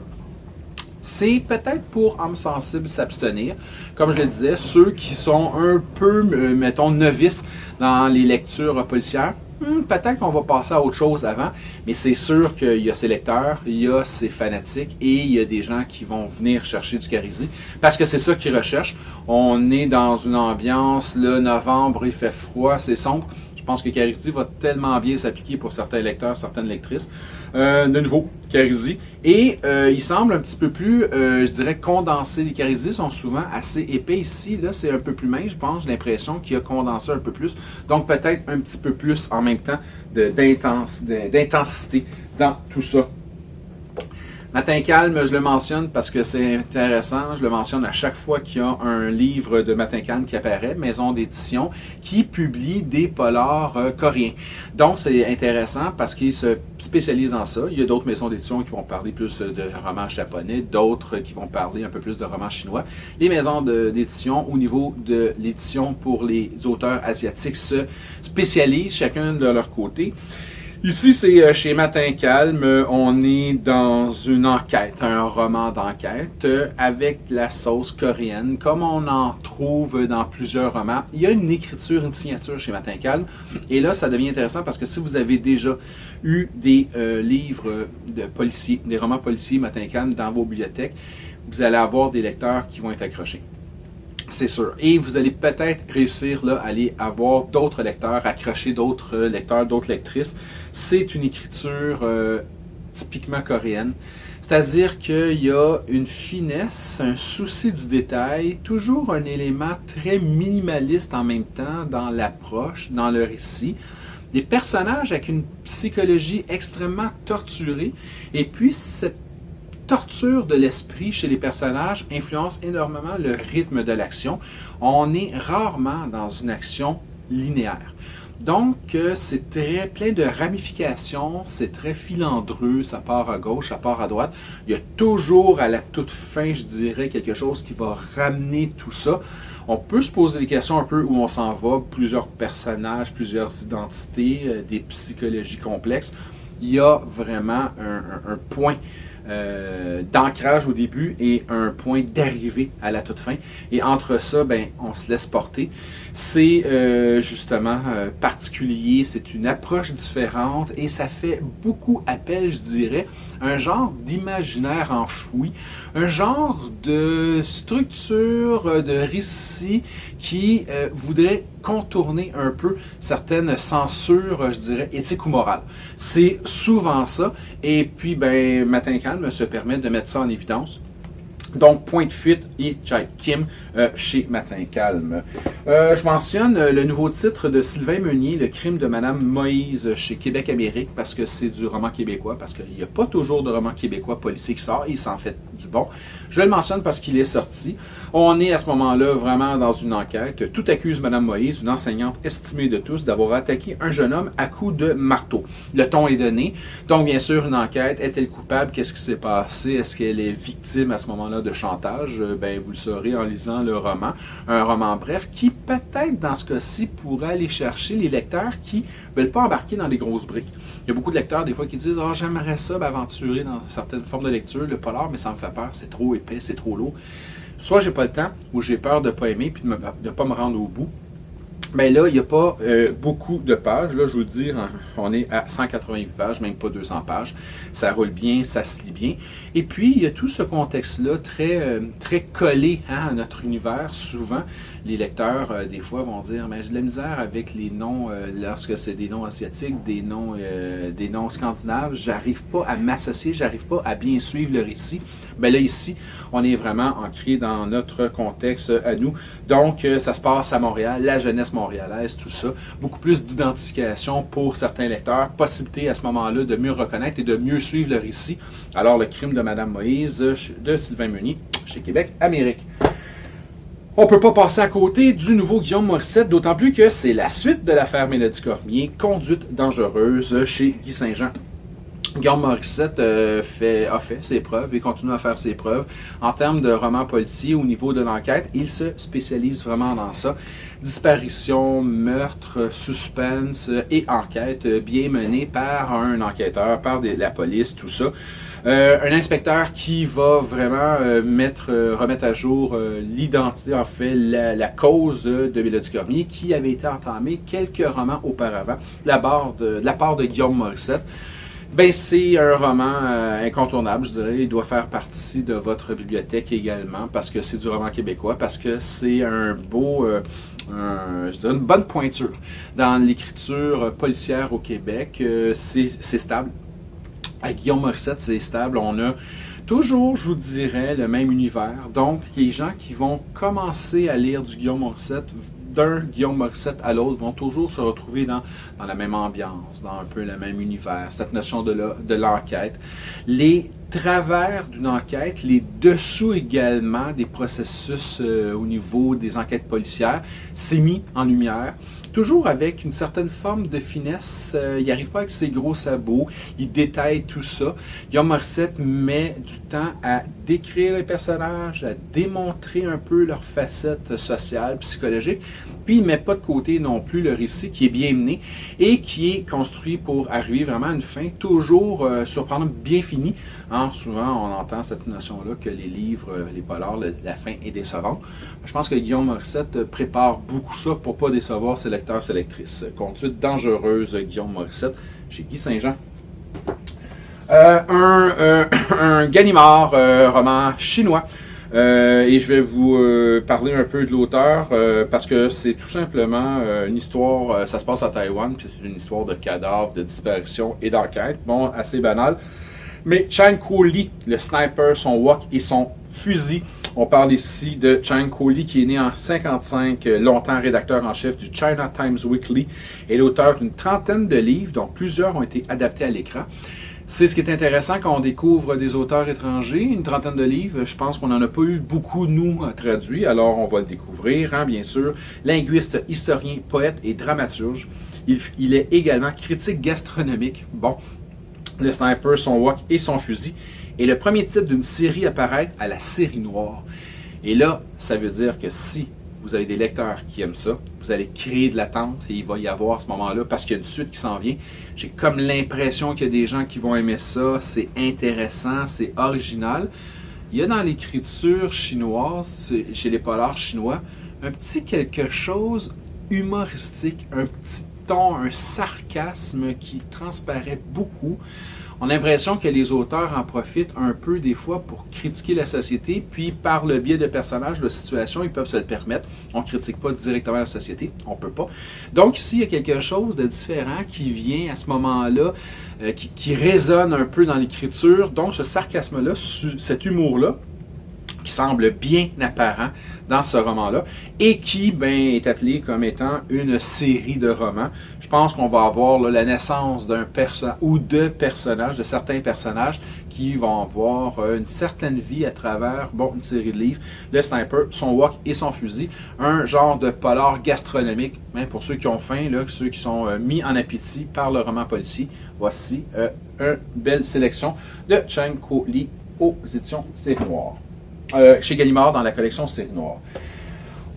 C'est peut-être pour âmes sensibles s'abstenir. Comme je le disais, ceux qui sont un peu, mettons, novices dans les lectures policières, peut-être qu'on va passer à autre chose avant, mais c'est sûr qu'il y a ses lecteurs, il y a ses fanatiques et il y a des gens qui vont venir chercher du Caridi parce que c'est ça qu'ils recherchent. On est dans une ambiance, le novembre, il fait froid, c'est sombre. Je pense que Caridi va tellement bien s'appliquer pour certains lecteurs, certaines lectrices. De nouveau, Caridi. Et il semble un petit peu plus, je dirais, condensé. Les Caridi sont souvent assez épais ici. Là, c'est un peu plus mince, je pense. J'ai l'impression qu'il a condensé un peu plus. Donc, peut-être un petit peu plus en même temps d'intensité dans tout ça. Matin calme, je le mentionne parce que c'est intéressant. Je le mentionne à chaque fois qu'il y a un livre de Matin calme qui apparaît, maison d'édition, qui publie des polars coréens. Donc, c'est intéressant parce qu'ils se spécialisent dans ça. Il y a d'autres maisons d'édition qui vont parler plus de romans japonais, d'autres qui vont parler un peu plus de romans chinois. Les maisons d'édition, au niveau de l'édition pour les auteurs asiatiques, se spécialisent chacun de leur côté. Ici, c'est chez Matin Calme, on est dans une enquête, un roman d'enquête avec la sauce coréenne, comme on en trouve dans plusieurs romans. Il y a une écriture, une signature chez Matin Calme, et là, ça devient intéressant parce que si vous avez déjà eu des livres de policiers, des romans policiers Matin Calme dans vos bibliothèques, vous allez avoir des lecteurs qui vont être accrochés. C'est sûr. Et vous allez peut-être réussir là, à aller avoir d'autres lecteurs, accrocher d'autres lecteurs, d'autres lectrices. C'est une écriture typiquement coréenne. C'est-à-dire qu'il y a une finesse, un souci du détail, toujours un élément très minimaliste en même temps dans l'approche, dans le récit. Des personnages avec une psychologie extrêmement torturée. Et puis cette torture de l'esprit chez les personnages influence énormément le rythme de l'action. On est rarement dans une action linéaire. Donc, c'est très plein de ramifications, c'est très filandreux, ça part à gauche, ça part à droite. Il y a toujours à la toute fin, je dirais, quelque chose qui va ramener tout ça. On peut se poser des questions un peu où on s'en va, plusieurs personnages, plusieurs identités, des psychologies complexes. Il y a vraiment un point d'ancrage au début et un point d'arrivée à la toute fin. Et entre ça, ben, on se laisse porter. C'est justement particulier, c'est une approche différente et ça fait beaucoup appel, je dirais, à un genre d'imaginaire enfoui, un genre de structure, de récit qui voudrait contourner un peu certaines censures, je dirais, éthiques ou morales. C'est souvent ça. Et puis, ben, Matin Calme se permet de mettre ça en évidence. Donc, Point de fuite et Jae Kim chez Matin Calme. Je mentionne le nouveau titre de Sylvain Meunier, Le crime de Madame Moïse chez Québec Amérique, parce que c'est du roman québécois, parce qu'il n'y a pas toujours de roman québécois policier qui sort, il s'en fait du bon. Je le mentionne parce qu'il est sorti. On est à ce moment-là vraiment dans une enquête. Tout accuse Madame Moïse, une enseignante estimée de tous, d'avoir attaqué un jeune homme à coups de marteau. Le ton est donné. Donc, bien sûr, une enquête. Est-elle coupable? Qu'est-ce qui s'est passé? Est-ce qu'elle est victime à ce moment-là de chantage? Vous le saurez en lisant le roman. Un roman bref qui, peut-être, dans ce cas-ci, pourrait aller chercher les lecteurs qui ne veulent pas embarquer dans des grosses briques. Il y a beaucoup de lecteurs, des fois, qui disent « Ah, j'aimerais ça m'aventurer dans certaines formes de lecture, le polar, mais ça me fait peur, c'est trop épais, c'est trop lourd. » Soit j'ai pas le temps, ou j'ai peur de ne pas aimer, puis de ne pas me rendre au bout. Mais là, il n'y a pas beaucoup de pages. Là, je vous le dis, on est à 188 pages, même pas 200 pages. Ça roule bien, ça se lit bien. Et puis, il y a tout ce contexte-là très collé à notre univers. Souvent, les lecteurs, des fois, vont dire « Mais j'ai de la misère avec les noms, lorsque c'est des noms asiatiques, des noms scandinaves. J'arrive pas à m'associer, j'arrive pas à bien suivre le récit. » Là, ici, on est vraiment ancré dans notre contexte à nous. Donc, ça se passe à Montréal, la jeunesse montréalaise, tout ça. Beaucoup plus d'identification pour certains lecteurs. Possibilité à ce moment-là de mieux reconnaître et de mieux suivre le récit. Alors, Le crime de Madame Moïse de Sylvain Meunier chez Québec Amérique. On ne peut pas passer à côté du nouveau Guillaume Morissette, d'autant plus que c'est la suite de l'affaire Mélodie Cormier, Conduite dangereuse chez Guy Saint-Jean. Guillaume Morissette a fait ses preuves et continue à faire ses preuves. En termes de roman policier, au niveau de l'enquête, il se spécialise vraiment dans ça. Disparition, meurtre, suspense et enquête bien menée par un enquêteur, par la police, tout ça. Un inspecteur qui va vraiment remettre à jour l'identité, en fait, la cause de Mélodie Cormier, qui avait été entamée quelques romans auparavant, de la part de Guillaume Morissette. C'est un roman incontournable, je dirais. Il doit faire partie de votre bibliothèque également, parce que c'est du roman québécois, parce que c'est un beau, je dirais une bonne pointure dans l'écriture policière au Québec. C'est stable. À Guillaume Morissette, c'est stable. On a toujours, je vous dirais, le même univers. Donc, les gens qui vont commencer à lire du Guillaume Morissette, d'un Guillaume Morissette à l'autre, vont toujours se retrouver dans la même ambiance, dans un peu le même univers, cette notion de l'enquête. Les travers d'une enquête, les dessous également des processus au niveau des enquêtes policières, c'est mis en lumière. Toujours avec une certaine forme de finesse. Il n'arrive pas avec ses gros sabots. Il détaille tout ça. Guillaume Morissette met du temps à décrire les personnages, à démontrer un peu leur facette sociale, psychologique. Puis il ne met pas de côté non plus le récit qui est bien mené et qui est construit pour arriver vraiment à une fin toujours surprenante, bien finie. Souvent, on entend cette notion-là que les livres, les polars, la fin est décevante. Je pense que Guillaume Morissette prépare beaucoup ça pour ne pas décevoir ses lecteurs, ses lectrices. Conduite dangereuse, Guillaume Morissette, chez Guy Saint-Jean. Un Gallimard, roman chinois. Et je vais vous parler un peu de l'auteur parce que c'est tout simplement une histoire, ça se passe à Taïwan, puis c'est une histoire de cadavres, de disparition et d'enquête. Bon, assez banal. Mais Chang Kuo-li, le sniper, son wok et son fusil. On parle ici de Chang Kuo-li qui est né en 1955, longtemps rédacteur en chef du China Times Weekly et l'auteur d'une trentaine de livres, dont plusieurs ont été adaptés à l'écran. C'est ce qui est intéressant quand on découvre des auteurs étrangers, une trentaine de livres. Je pense qu'on n'en a pas eu beaucoup, nous, traduits, alors on va le découvrir, bien sûr. Linguiste, historien, poète et dramaturge. Il est également critique gastronomique. Bon, le sniper, son wok et son fusil. Et le premier titre d'une série apparaître à la série noire. Et là, ça veut dire que si vous avez des lecteurs qui aiment ça, vous allez créer de l'attente et il va y avoir à ce moment-là, parce qu'il y a une suite qui s'en vient. J'ai comme l'impression qu'il y a des gens qui vont aimer ça, c'est intéressant, c'est original. Il y a dans l'écriture chinoise, chez les polars chinois, un petit quelque chose humoristique, un petit ton, un sarcasme qui transparaît beaucoup. On a l'impression que les auteurs en profitent un peu des fois pour critiquer la société, puis par le biais de personnages, de situations, ils peuvent se le permettre. On ne critique pas directement la société, on ne peut pas. Donc ici, il y a quelque chose de différent qui vient à ce moment-là, qui résonne un peu dans l'écriture. Donc ce sarcasme-là, cet humour-là, qui semble bien apparent dans ce roman-là, et qui est appelé comme étant une série de romans. Je pense qu'on va avoir là, la naissance d'un personnage ou de personnages, de certains personnages qui vont avoir une certaine vie à travers une série de livres. Le sniper, son wok et son fusil, un genre de polar gastronomique, pour ceux qui ont faim, là, ceux qui sont mis en appétit par le roman policier. Voici une belle sélection de Cheng Ko Lee aux éditions Série Noire. Chez Gallimard dans la collection Série Noire.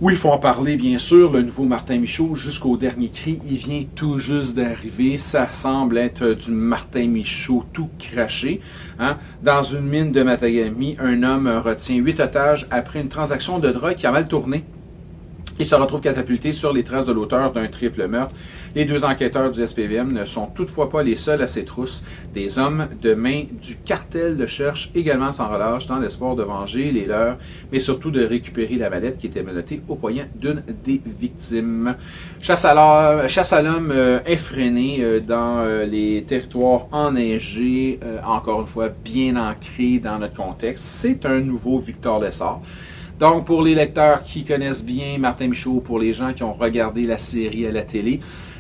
Oui, il faut en parler, bien sûr. Le nouveau Martin Michaud, jusqu'au dernier cri, il vient tout juste d'arriver. Ça semble être du Martin Michaud tout craché. Hein? Dans une mine de Matagami, un homme retient 8 otages après une transaction de drogue qui a mal tourné. Il se retrouve catapulté sur les traces de l'auteur d'un triple meurtre. Les 2 enquêteurs du SPVM ne sont toutefois pas les seuls à ces trousses. Des hommes de main du cartel le cherchent également sans relâche dans l'espoir de venger les leurs, mais surtout de récupérer la mallette qui était menottée au poignet d'une des victimes. Chasse à l'homme effréné dans les territoires enneigés, encore une fois bien ancré dans notre contexte. C'est un nouveau Victor Lessard. Donc, pour les lecteurs qui connaissent bien Martin Michaud, pour les gens qui ont regardé la série à la télé,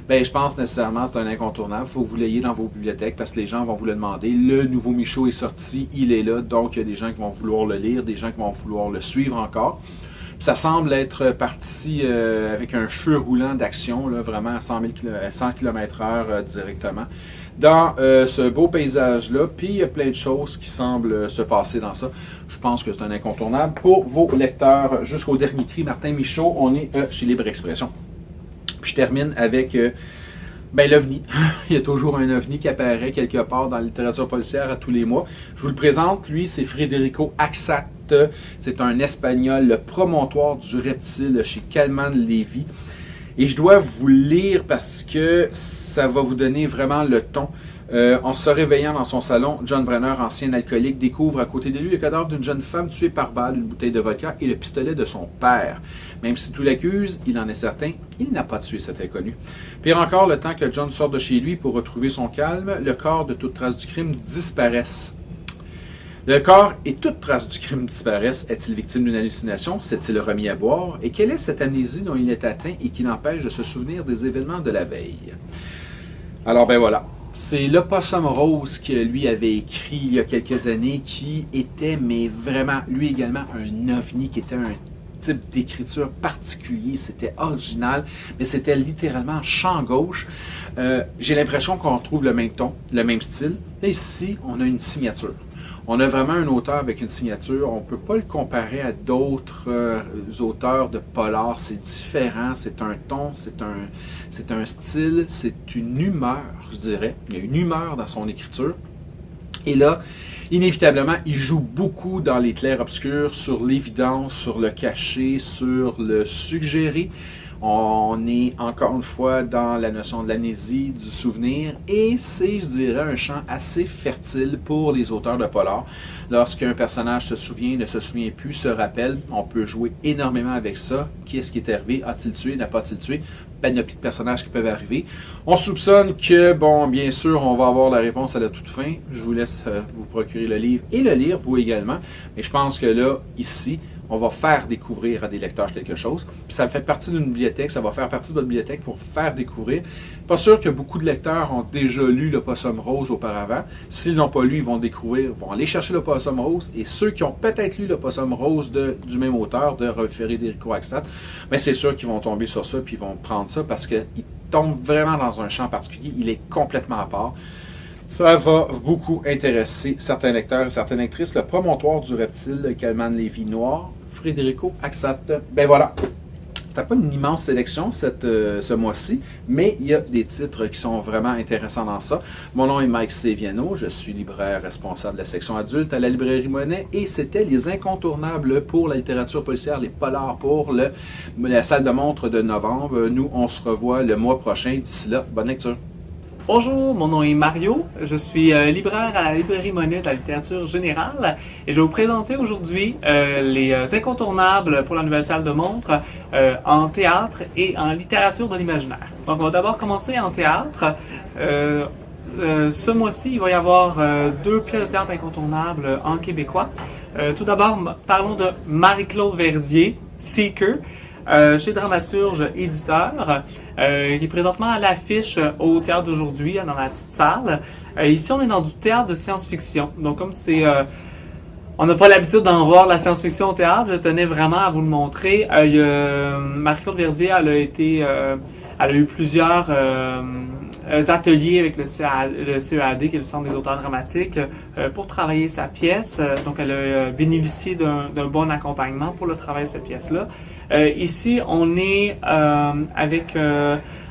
je pense nécessairement que c'est un incontournable. Il faut que vous l'ayez dans vos bibliothèques parce que les gens vont vous le demander. Le nouveau Michaud est sorti, il est là. Donc, il y a des gens qui vont vouloir le lire, des gens qui vont vouloir le suivre encore. Puis ça semble être parti avec un feu roulant d'action, là, vraiment à 100 km/h directement. Dans ce beau paysage-là, puis il y a plein de choses qui semblent se passer dans ça. Je pense que c'est un incontournable. Pour vos lecteurs, jusqu'au dernier cri, Martin Michaud, on est chez Libre Expression. Puis je termine avec l'OVNI. Il y a toujours un OVNI qui apparaît quelque part dans la littérature policière à tous les mois. Je vous le présente, lui, c'est Federico Axat. C'est un Espagnol, le promontoire du reptile chez Calman Levy. Et je dois vous lire parce que ça va vous donner vraiment le ton. En se réveillant dans son salon, John Brenner, ancien alcoolique, découvre à côté de lui le cadavre d'une jeune femme tuée par balle, une bouteille de vodka et le pistolet de son père. Même si tout l'accuse, il en est certain, il n'a pas tué cet inconnu. Pire encore, le temps que John sort de chez lui pour retrouver son calme, le corps de toute trace du crime disparaissent. Le corps et toute trace du crime disparaissent. Est-il victime d'une hallucination? S'est-il remis à boire? Et quelle est cette amnésie dont il est atteint et qui l'empêche de se souvenir des événements de la veille? Alors voilà. C'est l'Opossum Rose que lui avait écrit il y a quelques années, qui était, mais vraiment, lui également, un ovni, qui était un type d'écriture particulier. C'était original, mais c'était littéralement champ gauche. J'ai l'impression qu'on retrouve le même ton, le même style. Là, ici, on a une signature. On a vraiment un auteur avec une signature. On ne peut pas le comparer à d'autres auteurs de polar. C'est différent, c'est un ton, c'est un style, c'est une humeur, je dirais. Il y a une humeur dans son écriture. Et là, inévitablement, il joue beaucoup dans les clairs-obscurs, sur l'évidence, sur le caché, sur le suggéré. On est encore une fois dans la notion de l'amnésie, du souvenir, et c'est, je dirais, un champ assez fertile pour les auteurs de polar. Lorsqu'un personnage se souvient, ne se souvient plus, se rappelle, on peut jouer énormément avec ça. Qu'est-ce qui est arrivé? A-t-il tué? N'a pas-t-il tué? Panoplie de personnages qui peuvent arriver. On soupçonne que, bien sûr, on va avoir la réponse à la toute fin. Je vous laisse vous procurer le livre et le lire, vous également. Mais je pense que là, ici, on va faire découvrir à des lecteurs quelque chose. Puis ça fait partie d'une bibliothèque, ça va faire partie de votre bibliothèque pour faire découvrir. Pas sûr que beaucoup de lecteurs ont déjà lu l'Opossum Rose auparavant. S'ils n'ont pas lu, ils vont découvrir, vont aller chercher l'Opossum Rose. Et ceux qui ont peut-être lu l'Opossum Rose du même auteur, de Federico Axat, c'est sûr qu'ils vont tomber sur ça, puis ils vont prendre ça parce qu'ils tombent vraiment dans un champ particulier. Il est complètement à part. Ça va beaucoup intéresser certains lecteurs et certaines lectrices. Le promontoire du reptile, Calman Levy noir, Federico Axat. Voilà. C'était pas une immense sélection ce mois-ci, mais il y a des titres qui sont vraiment intéressants dans ça. Mon nom est Mike Seviano, je suis libraire responsable de la section adulte à la librairie Monet, et c'était les incontournables pour la littérature policière, les polars pour la salle de montre de novembre. Nous, on se revoit le mois prochain. D'ici là, bonne lecture. Bonjour, mon nom est Mario, je suis libraire à la librairie Monet de la littérature générale et je vais vous présenter aujourd'hui les incontournables pour la nouvelle salle de montre en théâtre et en littérature de l'imaginaire. Donc on va d'abord commencer en théâtre. Ce mois-ci, il va y avoir 2 pièces de théâtre incontournables en québécois. Tout d'abord, parlons de Marie-Claude Verdier, Seeker, chez Dramaturge Éditeur, qui est présentement à l'affiche au Théâtre d'aujourd'hui, dans la petite salle. Ici, on est dans du théâtre de science-fiction. Donc, comme c'est... on n'a pas l'habitude d'en voir la science-fiction au théâtre, je tenais vraiment à vous le montrer. Marie-Claude Verdier, elle a eu plusieurs ateliers avec le CEAD, qui est le Centre des auteurs dramatiques, pour travailler sa pièce. Donc, elle a bénéficié d'un bon accompagnement pour le travail de cette pièce-là. Ici, on est avec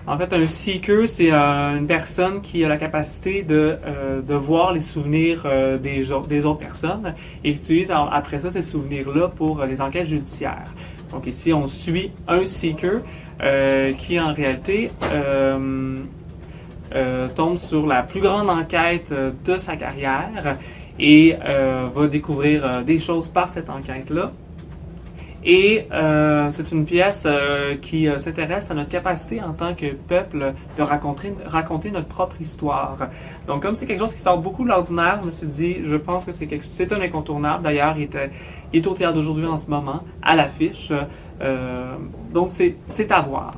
en fait un seeker, c'est une personne qui a la capacité de voir les souvenirs des autres personnes et utilise après ça ces souvenirs-là pour les enquêtes judiciaires. Donc ici, on suit un seeker qui en réalité tombe sur la plus grande enquête de sa carrière et va découvrir des choses par cette enquête-là. Et c'est une pièce qui s'intéresse à notre capacité en tant que peuple de raconter notre propre histoire. Donc comme c'est quelque chose qui sort beaucoup de l'ordinaire, je me suis dit, je pense que c'est un incontournable. D'ailleurs, il est au Théâtre d'aujourd'hui en ce moment, à l'affiche. Donc c'est à voir.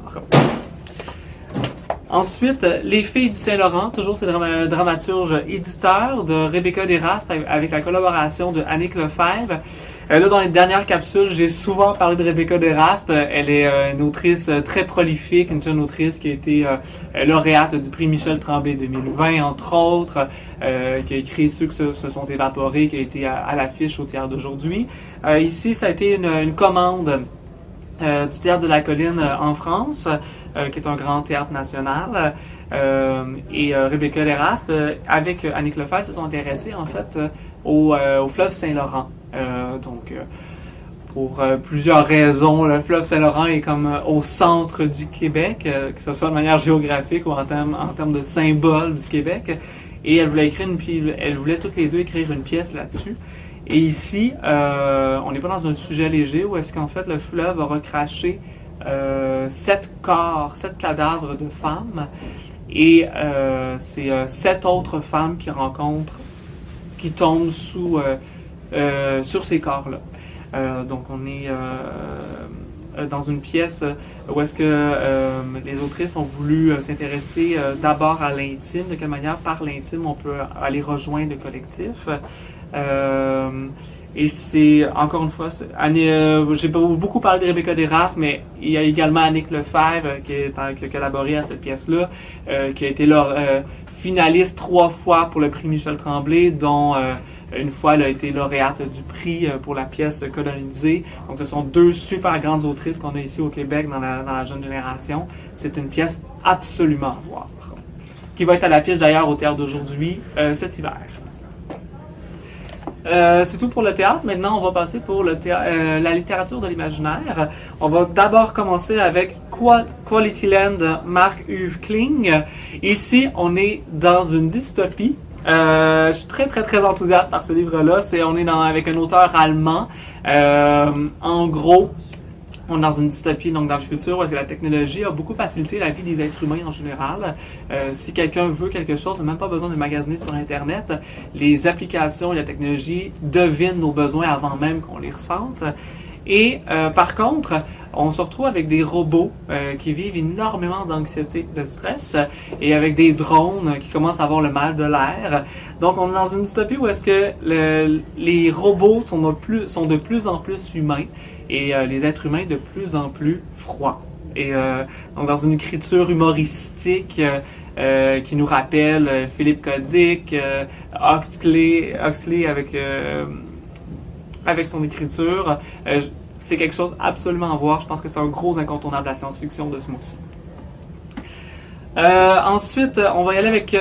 Ensuite, Les Filles du Saint-Laurent, toujours c'est dramaturge éditeur de Rebecca Desraspes avec la collaboration de Annick Lefebvre. Là, dans les dernières capsules, j'ai souvent parlé de Rebecca Desraspes. Elle est une autrice très prolifique, une jeune autrice qui a été lauréate du prix Michel Tremblay 2020, entre autres, qui a écrit Ceux qui se sont évaporés, qui a été à l'affiche au Théâtre d'aujourd'hui. Ici, ça a été une commande du Théâtre de la Colline en France, qui est un grand théâtre national. Et Rebecca Desraspes, avec Annick Lefebvre, se sont intéressés en fait au fleuve Saint-Laurent. Donc, pour plusieurs raisons, le fleuve Saint-Laurent est comme au centre du Québec, que ce soit de manière géographique ou en termes de symbole du Québec. Et elle voulait toutes les deux écrire une pièce là-dessus. Et ici, on n'est pas dans un sujet léger où est-ce qu'en fait le fleuve a recraché 7 cadavres de femmes. Et c'est 7 autres femmes qui tombent sur ces corps-là. Donc on est dans une pièce où est-ce que les autrices ont voulu s'intéresser d'abord à l'intime, de quelle manière par l'intime on peut aller rejoindre le collectif. Et c'est, encore une fois, j'ai beaucoup parlé de Rebecca Desraspes, mais il y a également Annick Lefebvre qui a collaboré à cette pièce-là, qui a été finaliste 3 fois pour le prix Michel Tremblay, dont une fois elle a été lauréate du prix pour la pièce Colonisée. Donc ce sont 2 super grandes autrices qu'on a ici au Québec dans la jeune génération. C'est une pièce absolument à voir, qui va être à l'affiche d'ailleurs au Théâtre d'aujourd'hui cet hiver. C'est tout pour le théâtre. Maintenant, on va passer pour la littérature de l'imaginaire. On va d'abord commencer avec Quality Land, Marc-Uwe Kling. Ici, on est dans une dystopie. Je suis très, très, très enthousiaste par ce livre-là. On est avec un auteur allemand. En gros, on est dans une dystopie, donc dans le futur, où est-ce que la technologie a beaucoup facilité la vie des êtres humains en général. Si quelqu'un veut quelque chose, on n'a même pas besoin de magasiner sur Internet. Les applications et la technologie devinent nos besoins avant même qu'on les ressente. Et par contre, on se retrouve avec des robots qui vivent énormément d'anxiété, de stress, et avec des drones qui commencent à avoir le mal de l'air. Donc on est dans une dystopie où est-ce que les robots sont de plus en plus humains, et les êtres humains de plus en plus froids. Et donc dans une écriture humoristique qui nous rappelle Philippe K. Dick, Huxley avec son écriture, c'est quelque chose absolument à voir. Je pense que c'est un gros incontournable de la science-fiction de ce mois-ci. Ensuite, on va y aller avec,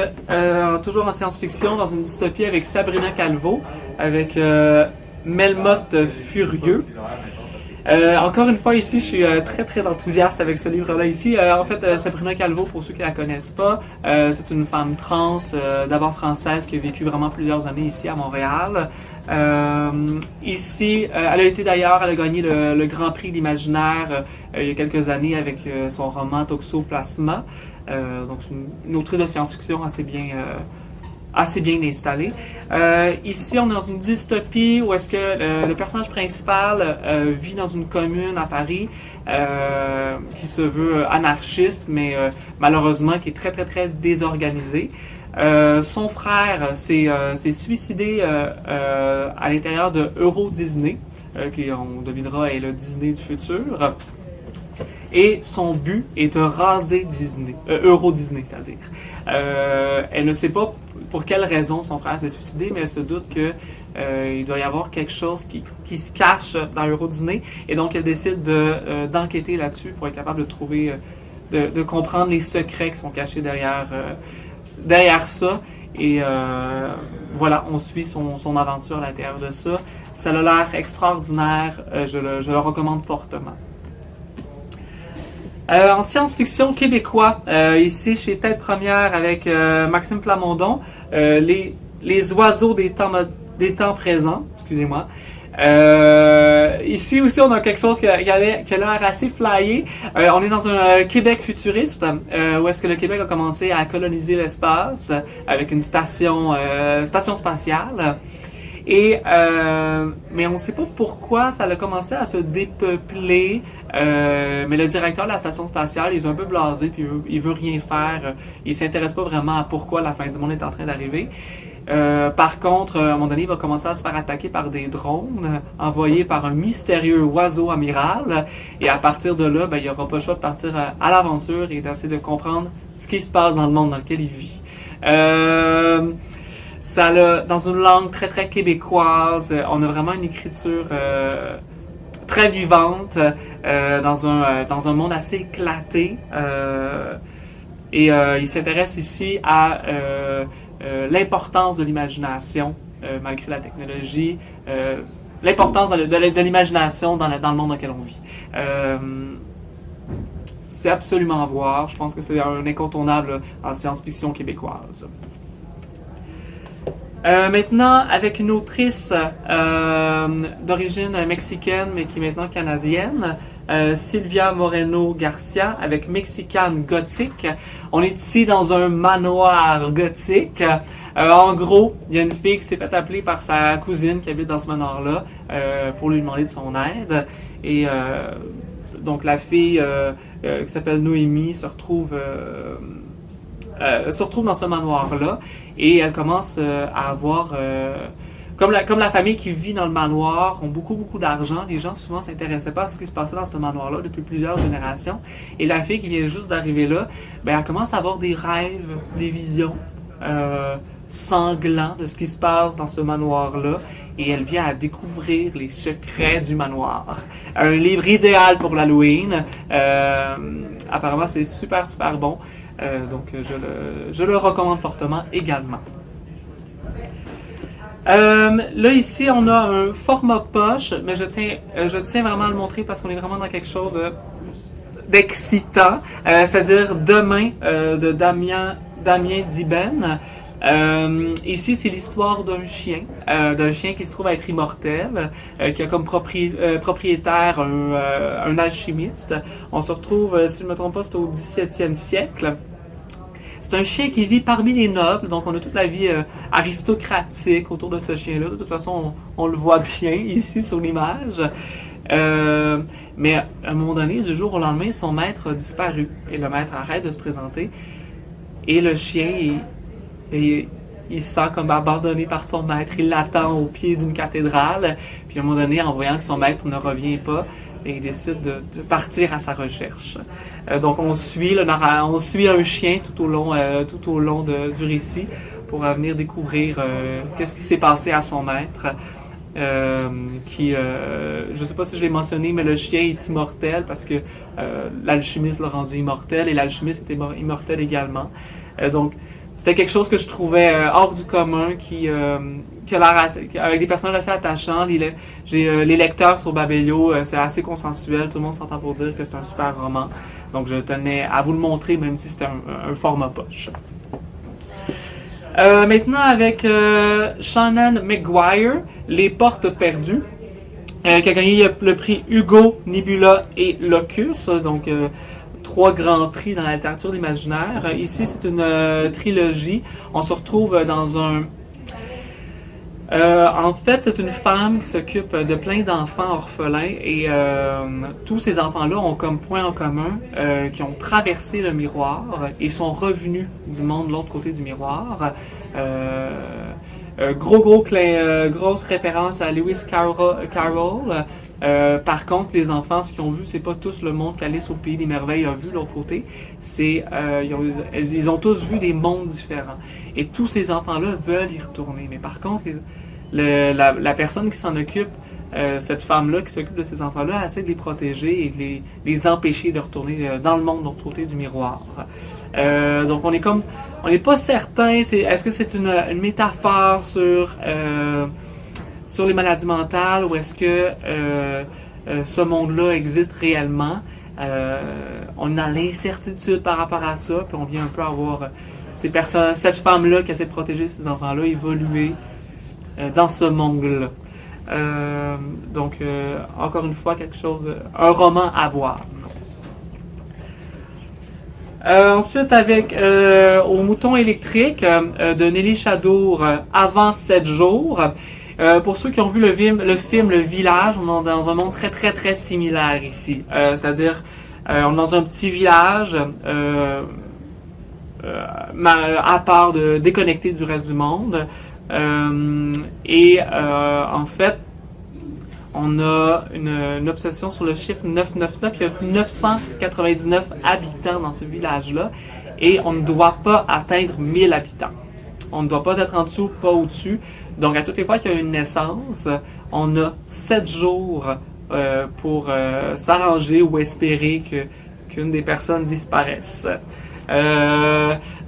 toujours en science-fiction, dans une dystopie avec Sabrina Calvo, avec Melmoth Furieux. Encore une fois, ici, je suis très, très enthousiaste avec ce livre-là ici. En fait, Sabrina Calvo, pour ceux qui ne la connaissent pas, c'est une femme trans, d'abord française, qui a vécu vraiment plusieurs années ici à Montréal. Ici, elle a gagné le Grand Prix de l'imaginaire il y a quelques années avec son roman Toxoplasma. Donc, c'est une autrice de science-fiction assez bien installé. Ici, on est dans une dystopie où est-ce que le personnage principal vit dans une commune à Paris qui se veut anarchiste, mais malheureusement qui est très très très désorganisé. Son frère s'est suicidé à l'intérieur de Euro Disney, qui on devinera est le Disney du futur. Et son but est de raser Disney, Euro Disney, c'est-à-dire. Elle ne sait pas pour quelle raison son frère s'est suicidé, mais elle se doute que il doit y avoir quelque chose qui se cache dans Euro Disney, et donc elle décide d'enquêter là-dessus pour être capable de trouver, de comprendre les secrets qui sont cachés derrière ça. Et voilà, on suit son aventure à l'intérieur de ça. Ça a l'air extraordinaire, je le recommande fortement. En science-fiction québécois, ici chez Tête Première avec Maxime Plamondon, les oiseaux des temps présents, excusez-moi. Ici aussi, on a quelque chose qui a l'air assez flyé. On est dans un Québec futuriste, où est-ce que le Québec a commencé à coloniser l'espace avec une station spatiale. Et, mais on ne sait pas pourquoi ça a commencé à se dépeupler. Mais le directeur de la station spatiale, il est un peu blasé, puis il veut rien faire. Il s'intéresse pas vraiment à pourquoi la fin du monde est en train d'arriver. Par contre, à un moment donné, il va commencer à se faire attaquer par des drones envoyés par un mystérieux oiseau amiral. Et à partir de là, ben, il n'aura pas le choix de partir à l'aventure et d'essayer de comprendre ce qui se passe dans le monde dans lequel il vit. Dans une langue très très québécoise, on a vraiment une écriture très vivante dans un monde assez éclaté. Et il s'intéresse ici à l'importance de l'imagination malgré la technologie, l'importance de l'imagination dans le monde dans lequel on vit. C'est absolument à voir. Je pense que c'est un incontournable en science-fiction québécoise. Maintenant, avec une autrice d'origine mexicaine, mais qui est maintenant canadienne, Silvia Moreno Garcia, avec Mexican Gothic. On est ici dans un manoir gothique. En gros, il y a une fille qui s'est fait appeler par sa cousine qui habite dans ce manoir-là pour lui demander de son aide. Et donc la fille qui s'appelle Noémie se retrouve dans ce manoir-là. Et elle commence à avoir, comme la famille qui vit dans le manoir ont beaucoup d'argent, les gens souvent s'intéressaient pas à ce qui se passait dans ce manoir-là depuis plusieurs générations. Et la fille qui vient juste d'arriver là, ben, elle commence à avoir des rêves, des visions sanglants de ce qui se passe dans ce manoir-là. Et elle vient à découvrir les secrets du manoir. Un livre idéal pour l'Halloween. Apparemment, c'est super bon. Donc, je le recommande fortement également. Là, ici, on a un format poche, mais je tiens vraiment à le montrer parce qu'on est vraiment dans quelque chose d'excitant. C'est-à-dire Demain de Damien Diben. Ici, c'est l'histoire d'un chien qui se trouve à être immortel, qui a comme propriétaire un alchimiste. On se retrouve, si je ne me trompe pas, c'est au 17e siècle. C'est un chien qui vit parmi les nobles, donc on a toute la vie aristocratique autour de ce chien-là. De toute façon, on le voit bien ici sur l'image. Mais à un moment donné, du jour au lendemain, son maître a disparu. Et le maître arrête de se présenter. Et le chien, il se sent comme abandonné par son maître. Il l'attend au pied d'une cathédrale. Puis à un moment donné, en voyant que son maître ne revient pas, il décide de partir à sa recherche. Donc on suit un chien tout au long du récit pour venir découvrir qu'est-ce qui s'est passé à son maître. Je ne sais pas si je l'ai mentionné, mais le chien est immortel parce que l'alchimiste l'a rendu immortel et l'alchimiste était immortel également. Donc c'était quelque chose que je trouvais hors du commun, qui a l'air avec des personnages assez attachants. Les lecteurs sur Babelio, c'est assez consensuel. Tout le monde s'entend pour dire que c'est un super roman. Donc je tenais à vous le montrer, même si c'était un format poche. Maintenant avec Shannon McGuire, Les Portes perdues, qui a gagné le prix Hugo, Nebula et Locus. Donc 3 grands prix dans la littérature d'imaginaire. Ici, c'est une trilogie. On se retrouve dans un... en fait, c'est une femme qui s'occupe de plein d'enfants orphelins et tous ces enfants-là ont comme point en commun qui ont traversé le miroir et sont revenus du monde de l'autre côté du miroir. Grosse référence à Lewis Carroll. Par contre, les enfants, ce qu'ils ont vu, c'est pas tous le monde qu'Alice au Pays des Merveilles a vu de l'autre côté. Ils ont tous vu des mondes différents. Et tous ces enfants-là veulent y retourner. Mais par contre, la personne qui s'en occupe, cette femme-là qui s'occupe de ces enfants-là, essaie de les protéger et de les empêcher de retourner dans le monde de l'autre côté du miroir. Donc on n'est pas certain, est-ce que c'est une métaphore sur les maladies mentales ou est-ce que ce monde-là existe réellement? On a l'incertitude par rapport à ça, puis on vient un peu avoir cette femme-là qui essaie de protéger ces enfants-là évoluer dans ce monde-là. Donc, encore une fois, un roman à voir. Ensuite, avec Au mouton électrique de Nelly Chadour, Avant 7 jours. Pour ceux qui ont vu le film Le Village, on est dans un monde très très très similaire ici. C'est-à-dire, on est dans un petit village à part, déconnecté du reste du monde. En fait, on a une obsession sur le chiffre 999. Il y a 999 habitants dans ce village-là et on ne doit pas atteindre 1000 habitants. On ne doit pas être en dessous, pas au-dessus. Donc, à toutes les fois qu'il y a une naissance, on a 7 jours pour s'arranger ou espérer qu'une des personnes disparaisse.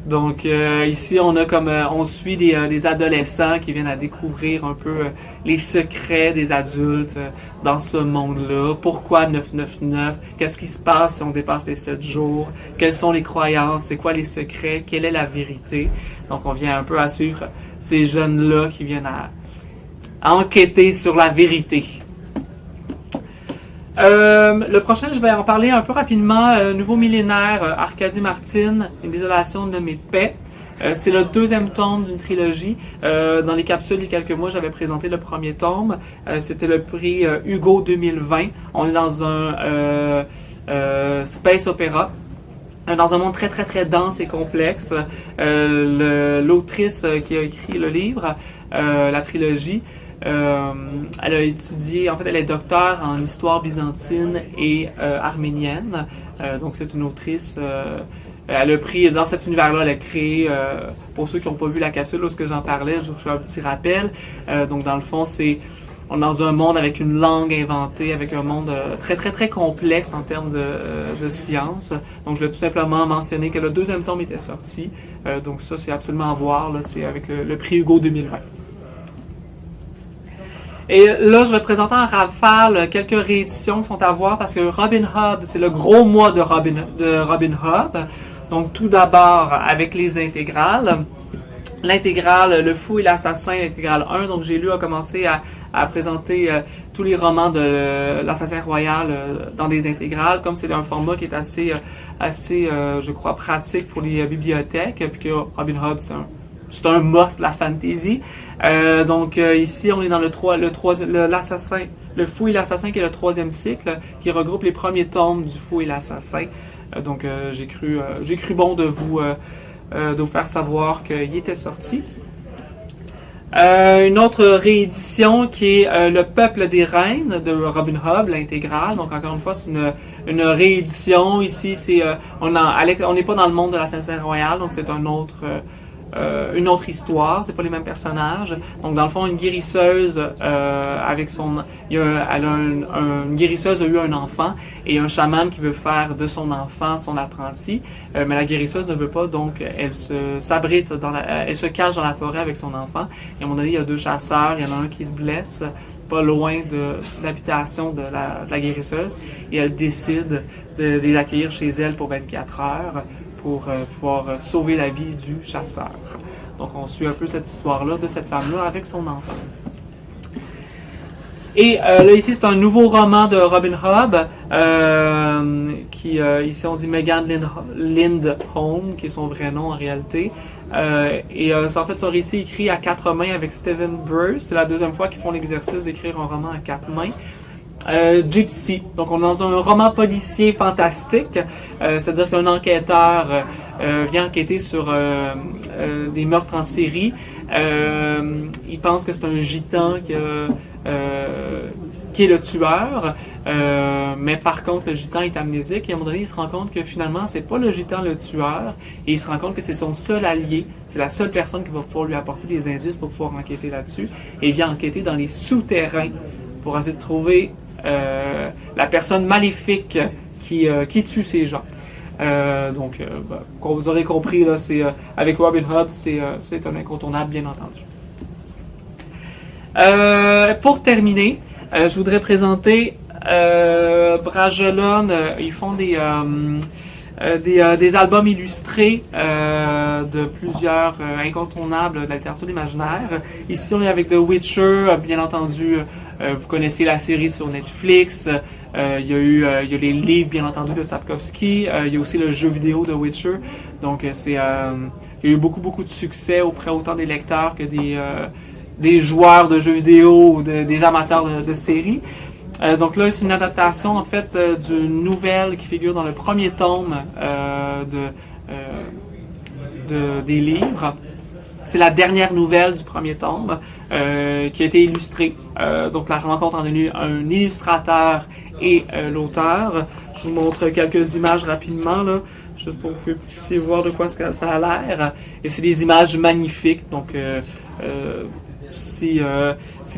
Donc ici on suit des adolescents qui viennent à découvrir un peu les secrets des adultes dans ce monde-là. Pourquoi 999? Qu'est-ce qui se passe si on dépasse les 7 jours? Quelles sont les croyances? C'est quoi les secrets? Quelle est la vérité? Donc on vient un peu à suivre ces jeunes-là qui viennent à enquêter sur la vérité. Le prochain, je vais en parler un peu rapidement. Nouveau millénaire, Arcadie Martin, Une désolation nommée Paix. C'est le 2e tome d'une trilogie. Dans les capsules, il y a quelques mois, j'avais présenté le premier tome. C'était le prix Hugo 2020. On est dans un space opéra. Dans un monde très très très dense et complexe. L'autrice qui a écrit le livre, la trilogie, elle a étudié, en fait, elle est docteure en histoire byzantine et arménienne. Donc, c'est une autrice. Elle a pris, dans cet univers-là, elle a créé, pour ceux qui n'ont pas vu la capsule, lorsque j'en parlais, je vous fais un petit rappel. Donc, dans le fond, on est dans un monde avec une langue inventée, avec un monde très très très complexe en termes de science. Donc, je l'ai tout simplement mentionné que le 2e tome était sorti. Donc, ça, c'est absolument à voir. Là, c'est avec le prix Hugo 2020. Et là, je vais présenter en rafale quelques rééditions qui sont à voir parce que Robin Hood, c'est le gros mois de Robin Hood. Donc, tout d'abord, avec les intégrales. L'intégrale Le Fou et l'Assassin, l'intégrale 1. Donc, j'ai commencé à présenter tous les romans de l'Assassin Royal dans des intégrales. Comme c'est un format qui est assez je crois, pratique pour les bibliothèques. Puis que Robin Hood, c'est un must de la fantasy. Donc ici, on est dans l'Assassin, Le Fou et l'Assassin, qui est le 3e cycle, qui regroupe les premiers tomes du Fou et l'Assassin. Donc j'ai cru bon de vous faire savoir qu'il était sorti. Une autre réédition qui est Le Peuple des Reines de Robin Hood, l'intégrale. Donc encore une fois, c'est une réédition. Ici, on n'est pas dans le monde de l'Assassin Royal, donc c'est une autre histoire, c'est pas les mêmes personnages. Donc dans le fond, une guérisseuse une guérisseuse a eu un enfant et un chaman qui veut faire de son enfant son apprenti, mais la guérisseuse ne veut pas, donc elle elle se cache dans la forêt avec son enfant. Et à un moment donné, il y a 2 chasseurs, il y en a un qui se blesse pas loin de l'habitation de la guérisseuse et elle décide de les accueillir chez elle pour 24 heures. Pour pouvoir sauver la vie du chasseur. Donc on suit un peu cette histoire-là de cette femme-là avec son enfant. Et là, ici, c'est un nouveau roman de Robin Hobb, qui, ici, on dit Megan Lindholm, qui est son vrai nom en réalité. C'est en fait son récit écrit à 4 mains avec Stephen Bruce. C'est la deuxième fois qu'ils font l'exercice d'écrire un roman à 4 mains. Gypsy. Donc, on est dans un roman policier fantastique, c'est-à-dire qu'un enquêteur vient enquêter sur des meurtres en série. Il pense que c'est un gitan qui est le tueur, mais par contre, le gitan est amnésique et à un moment donné, il se rend compte que finalement, c'est pas le gitan le tueur et il se rend compte que c'est son seul allié, c'est la seule personne qui va pouvoir lui apporter des indices pour pouvoir enquêter là-dessus et il vient enquêter dans les souterrains pour essayer de trouver la personne maléfique qui tue ces gens. Comme vous aurez compris, là, avec Robin Hobb, c'est un incontournable, bien entendu. Pour terminer, je voudrais présenter Bragelonne. Ils font des albums illustrés de plusieurs incontournables de la littérature imaginaire. Ici, on est avec The Witcher, bien entendu. Vous connaissez la série sur Netflix. Il y a les livres, bien entendu, de Sapkowski. Il y a aussi le jeu vidéo de Witcher. Donc, il y a eu beaucoup de succès auprès autant des lecteurs que des joueurs de jeux vidéo ou des amateurs de séries. Donc là, c'est une adaptation, en fait, d'une nouvelle qui figure dans le premier tome des livres. C'est la dernière nouvelle du premier tome qui a été illustrée. Donc la rencontre entre un illustrateur et l'auteur. Je vous montre quelques images rapidement, là, juste pour que vous puissiez voir de quoi ça a l'air. Et c'est des images magnifiques. Donc si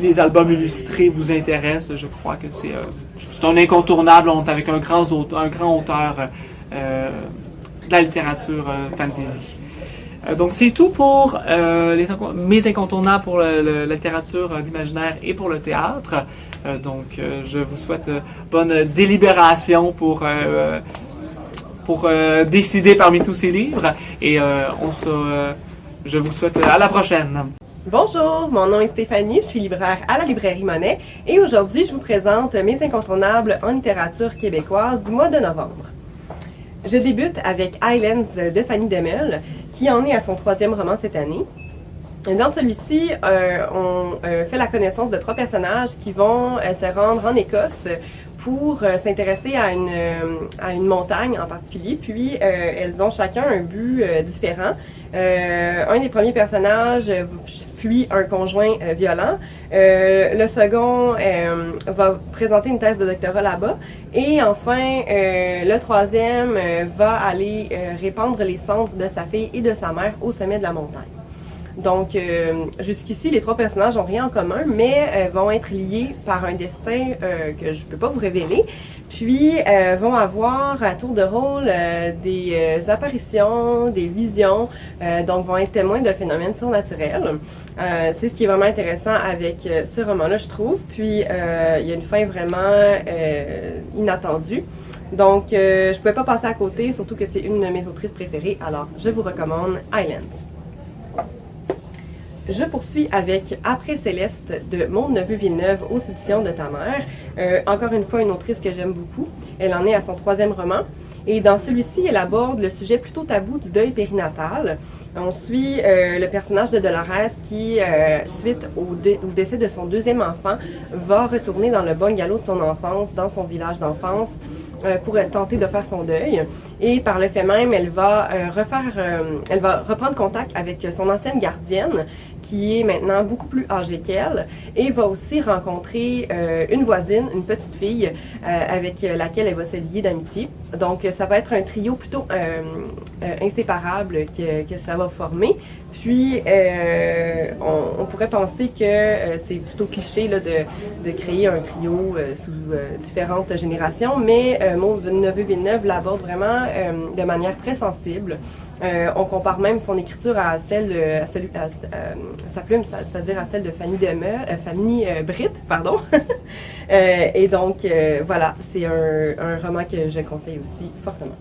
les albums illustrés vous intéressent, je crois que c'est un incontournable. On est avec un grand auteur de la littérature fantasy. Donc c'est tout pour mes incontournables pour la littérature d'imaginaire et pour le théâtre. Je vous souhaite bonne délibération pour décider parmi tous ces livres et je vous souhaite à la prochaine. Bonjour, mon nom est Stéphanie, je suis libraire à la librairie Monet et aujourd'hui je vous présente mes incontournables en littérature québécoise du mois de novembre. Je débute avec Highlands de Fanny Demel, qui en est à son 3e roman cette année. Dans celui-ci, on fait la connaissance de 3 personnages qui vont se rendre en Écosse pour s'intéresser à une montagne en particulier, puis elles ont chacun un but différent. Un des premiers personnages fuit un conjoint violent. Le second va présenter une thèse de doctorat là-bas. Et enfin, le troisième va aller répandre les cendres de sa fille et de sa mère au sommet de la montagne. Donc, jusqu'ici, les 3 personnages n'ont rien en commun, mais vont être liés par un destin que je ne peux pas vous révéler. Puis, vont avoir à tour de rôle des apparitions, des visions, donc vont être témoins de phénomènes surnaturels. C'est ce qui est vraiment intéressant avec ce roman-là, je trouve. Puis, il y a une fin vraiment inattendue. Donc, je ne pouvais pas passer à côté, surtout que c'est une de mes autrices préférées. Alors, je vous recommande Highlands. Je poursuis avec Après Céleste de Maude Neveu-Villeneuve aux éditions de ta mère. Encore une fois, une autrice que j'aime beaucoup. Elle en est à son 3e roman. Et dans celui-ci, elle aborde le sujet plutôt tabou du deuil périnatal. On suit le personnage de Dolores qui, suite au décès de son 2e enfant, va retourner dans le bungalow de son enfance, dans son village d'enfance, pour tenter de faire son deuil. Et par le fait même, elle va reprendre contact avec son ancienne gardienne, qui est maintenant beaucoup plus âgée qu'elle, et va aussi rencontrer une voisine, une petite fille, avec laquelle elle va se lier d'amitié. Donc, ça va être un trio plutôt inséparable que ça va former. Puis, on pourrait penser que c'est plutôt cliché là, de créer un trio sous différentes générations, mais Maude Neveu-Villeneuve l'aborde vraiment de manière très sensible. On compare même son écriture à sa plume, c'est-à-dire à celle de Fanny Britt, pardon. Et donc, voilà, c'est un roman que je conseille aussi fortement.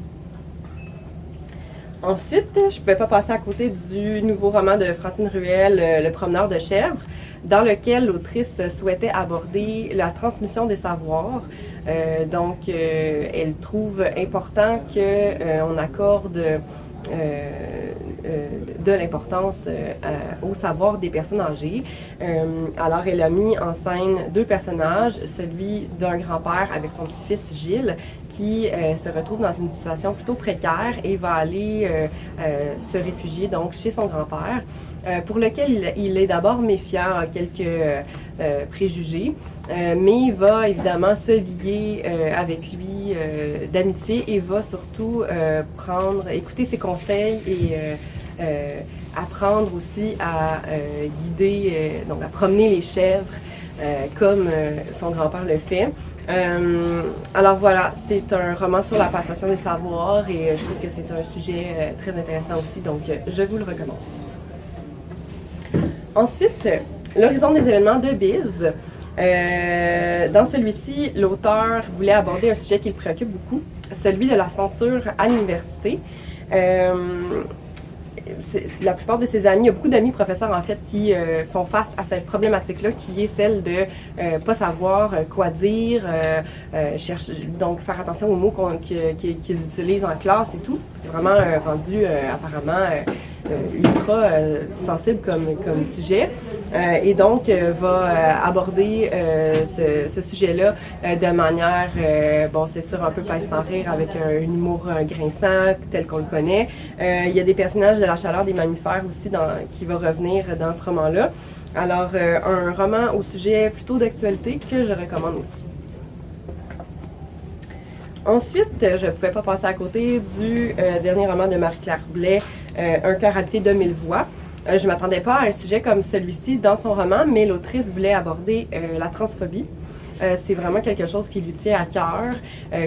Ensuite, je ne pouvais pas passer à côté du nouveau roman de Francine Ruel, Le promeneur de chèvres. dans lequel l'autrice souhaitait aborder la transmission des savoirs. Elle trouve important qu'on accorde de l'importance au savoir des personnes âgées. Alors, elle a mis en scène deux personnages, celui d'un grand-père avec son petit-fils Gilles, qui se retrouve dans une situation plutôt précaire et va aller se réfugier donc chez son grand-père, pour lequel il est d'abord méfiant, a quelques préjugés, mais il va évidemment se lier avec lui d'amitié et va surtout écouter ses conseils et apprendre aussi à guider, donc à promener les chèvres comme son grand-père le fait. Alors voilà, c'est un roman sur la passation des savoirs et je trouve que c'est un sujet très intéressant aussi, donc je vous le recommande. Ensuite, l'horizon des événements de Biz. Dans celui-ci, l'auteur voulait aborder un sujet qui le préoccupe beaucoup, celui de la censure à l'université. La plupart de ses amis, il y a beaucoup d'amis professeurs en fait qui font face à cette problématique-là, qui est celle de pas savoir quoi dire, donc faire attention aux mots qu'ils utilisent en classe et tout. C'est vraiment rendu apparemment ultra sensible comme sujet. Et donc va aborder ce sujet-là de manière, c'est sûr, un peu pince sans rire, avec un humour grinçant tel qu'on le connaît. Il y a des personnages de la chaleur des mammifères aussi qui va revenir dans ce roman-là. Alors, un roman au sujet plutôt d'actualité que je recommande aussi. Ensuite, je ne pouvais pas passer à côté du dernier roman de Marie-Claire Blais, Un cœur habité de 1000 voix. Je ne m'attendais pas à un sujet comme celui-ci dans son roman, mais l'autrice voulait aborder la transphobie. C'est vraiment quelque chose qui lui tient à cœur.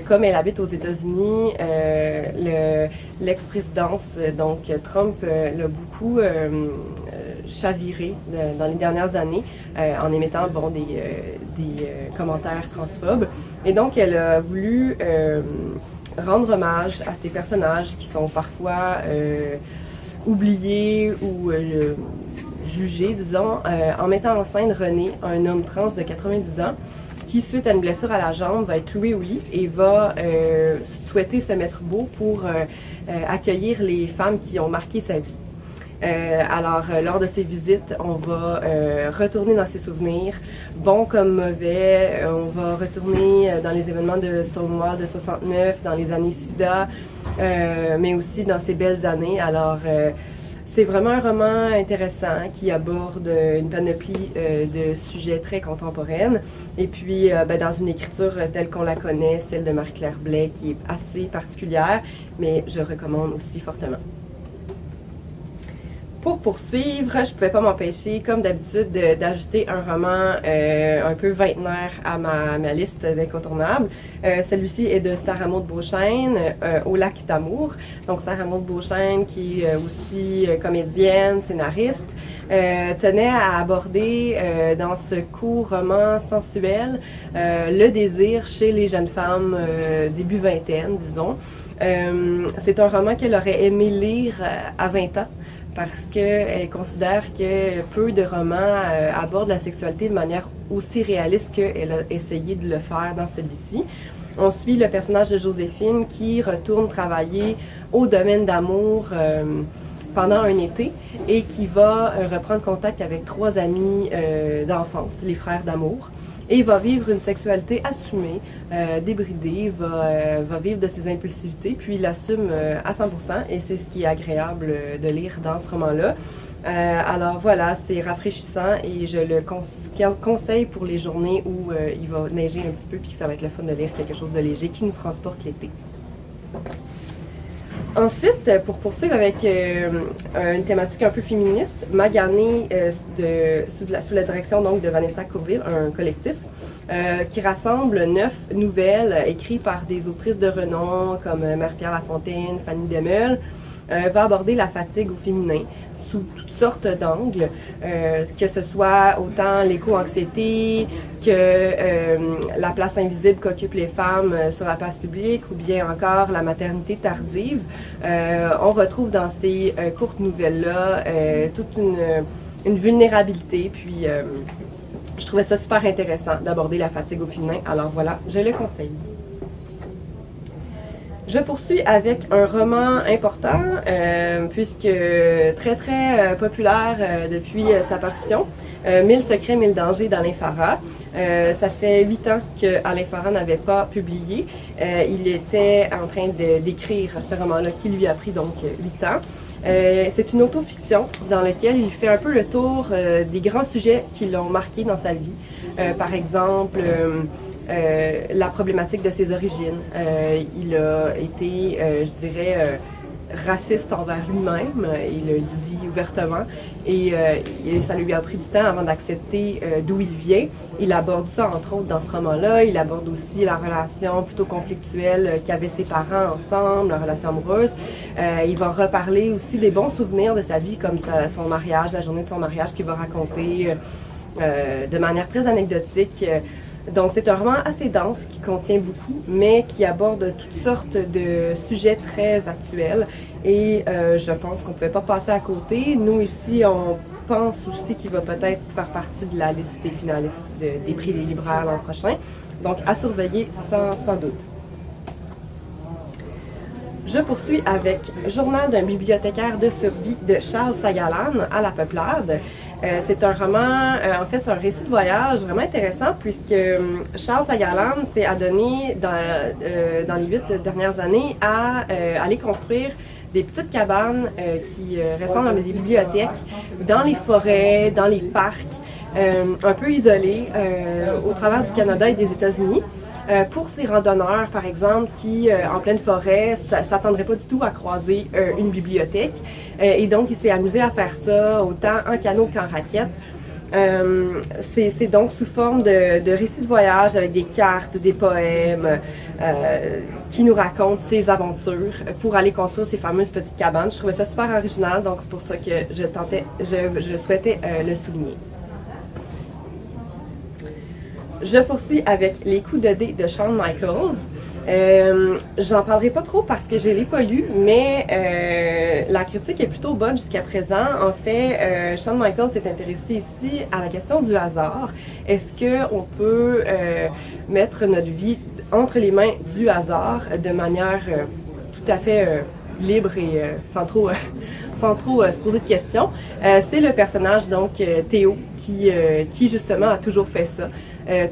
Comme elle habite aux États-Unis, l'ex-présidence, donc Trump, l'a beaucoup chaviré dans les dernières années en émettant des commentaires transphobes. Et donc, elle a voulu rendre hommage à ces personnages qui sont parfois oubliés ou jugés, disons, en mettant en scène René, un homme trans de 90 ans, qui, suite à une blessure à la jambe, va être cloué au lit et va souhaiter se mettre beau pour accueillir les femmes qui ont marqué sa vie. Alors, lors de ces visites, on va retourner dans ses souvenirs, bons comme mauvais. On va retourner dans les événements de Stonewall de 69, dans les années SIDA, mais aussi dans ces belles années. Alors, c'est vraiment un roman intéressant qui aborde une panoplie de sujets très contemporains. Et puis, dans une écriture telle qu'on la connaît, celle de Marie-Claire Blais, qui est assez particulière, mais je recommande aussi fortement. Pour poursuivre, je ne pouvais pas m'empêcher, comme d'habitude, d'ajouter un roman un peu vingtenaire à ma liste d'incontournables. Celui-ci est de Sarah Maud Beauchesne, Au lac d'amour. Donc Sarah Maud Beauchesne, qui est aussi comédienne, scénariste, tenait à aborder dans ce court roman sensuel le désir chez les jeunes femmes début vingtaine, disons. C'est un roman qu'elle aurait aimé lire à 20 ans, parce qu'elle considère que peu de romans abordent la sexualité de manière aussi réaliste qu'elle a essayé de le faire dans celui-ci. On suit le personnage de Joséphine qui retourne travailler au domaine d'amour pendant un été et qui va reprendre contact avec 3 amis d'enfance, les frères d'amour. Et va vivre une sexualité assumée, débridée, va vivre de ses impulsivités, puis l'assume à 100%, et c'est ce qui est agréable de lire dans ce roman-là. Alors voilà, c'est rafraîchissant et je le conseille pour les journées où il va neiger un petit peu, puis ça va être le fun de lire quelque chose de léger qui nous transporte l'été. Ensuite, pour poursuivre avec une thématique un peu féministe, Magané, sous la direction donc de Vanessa Courville, un collectif qui rassemble 9 nouvelles écrites par des autrices de renom comme Marie-Pierre Lafontaine, Fanny Demeule, va aborder la fatigue au féminin sous toutes sortes d'angles, que ce soit autant l'éco-anxiété que la place invisible qu'occupent les femmes sur la place publique ou bien encore la maternité tardive. On retrouve dans ces courtes nouvelles-là toute une vulnérabilité. Puis je trouvais ça super intéressant d'aborder la fatigue au féminin. Alors voilà, je le conseille. Je poursuis avec un roman important, puisque très populaire depuis sa parution, 1000 secrets, 1000 dangers d'Alain Farah. Ça fait 8 ans qu'Alain Farah n'avait pas publié. Il était en train d'écrire ce roman-là qui lui a pris donc 8 ans. C'est une autofiction dans laquelle il fait un peu le tour des grands sujets qui l'ont marqué dans sa vie. Par exemple, la problématique de ses origines. Il a été, je dirais, raciste envers lui-même, il le dit ouvertement, et ça lui a pris du temps avant d'accepter d'où il vient. Il aborde ça, entre autres, dans ce roman-là. Il aborde aussi la relation plutôt conflictuelle qu'avaient ses parents ensemble, la relation amoureuse. Il va reparler aussi des bons souvenirs de sa vie, comme son mariage, la journée de son mariage, qu'il va raconter de manière très anecdotique. Donc, c'est un roman assez dense qui contient beaucoup, mais qui aborde toutes sortes de sujets très actuels. Et je pense qu'on ne pouvait pas passer à côté. Nous, ici, on pense aussi qu'il va peut-être faire partie de la liste des finalistes des prix des libraires l'an prochain. Donc, à surveiller sans doute. Je poursuis avec Journal d'un bibliothécaire de survie de Charles Sagalan à la Peuplade. C'est un roman, en fait, c'est un récit de voyage vraiment intéressant puisque Charles Sagalan s'est adonné dans les 8 dernières années à aller construire des petites cabanes qui ressemblent à des bibliothèques dans les forêts, dans les parcs, un peu isolés au travers du Canada et des États-Unis. Pour ces randonneurs, par exemple, qui, en pleine forêt, ne s'attendraient pas du tout à croiser une bibliothèque. Et donc, il s'est amusé à faire ça autant en canot qu'en raquette. C'est donc sous forme de récits de voyage avec des cartes, des poèmes qui nous racontent ses aventures pour aller construire ces fameuses petites cabanes. Je trouvais ça super original, donc c'est pour ça que je souhaitais le souligner. Je poursuis avec Les coups de dés de Shawn Michaels. J'en parlerai pas trop parce que je ne l'ai pas lu, mais la critique est plutôt bonne jusqu'à présent. En fait, Shawn Michaels s'est intéressé ici à la question du hasard. Est-ce qu'on peut mettre notre vie entre les mains du hasard de manière tout à fait libre et sans trop se poser de questions? C'est le personnage, donc Théo, qui justement a toujours fait ça.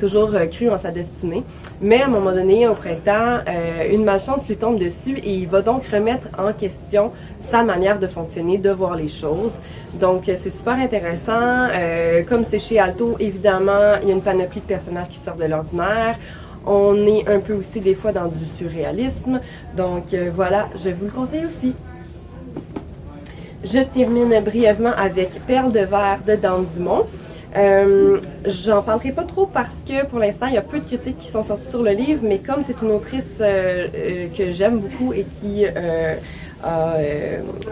Toujours cru en sa destinée. Mais à un moment donné, au printemps, une malchance lui tombe dessus et il va donc remettre en question sa manière de fonctionner, de voir les choses. Donc, c'est super intéressant. Comme c'est chez Alto, évidemment, il y a une panoplie de personnages qui sortent de l'ordinaire. On est un peu aussi des fois dans du surréalisme. Donc, voilà, je vous le conseille aussi. Je termine brièvement avec Perles de verre de Dan Dumont. J'en parlerai pas trop parce que pour l'instant il y a peu de critiques qui sont sorties sur le livre, mais comme c'est une autrice que j'aime beaucoup et qui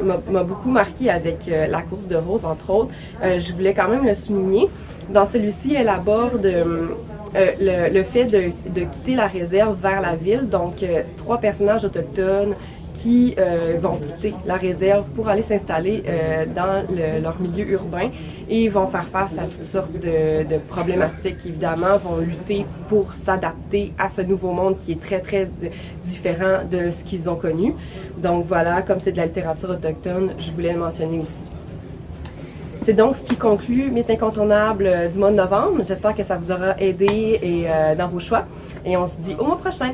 m'a beaucoup marqué avec La course de rose entre autres, je voulais quand même le souligner. Dans celui-ci, elle aborde le fait de quitter la réserve vers la ville, donc 3 personnages autochtones qui vont quitter la réserve pour aller s'installer dans leur milieu urbain et vont faire face à toutes sortes de problématiques, évidemment, vont lutter pour s'adapter à ce nouveau monde qui est très différent de ce qu'ils ont connu. Donc voilà, comme c'est de la littérature autochtone, je voulais le mentionner aussi. C'est donc ce qui conclut mes incontournables du mois de novembre. J'espère que ça vous aura aidé dans vos choix et on se dit au mois prochain!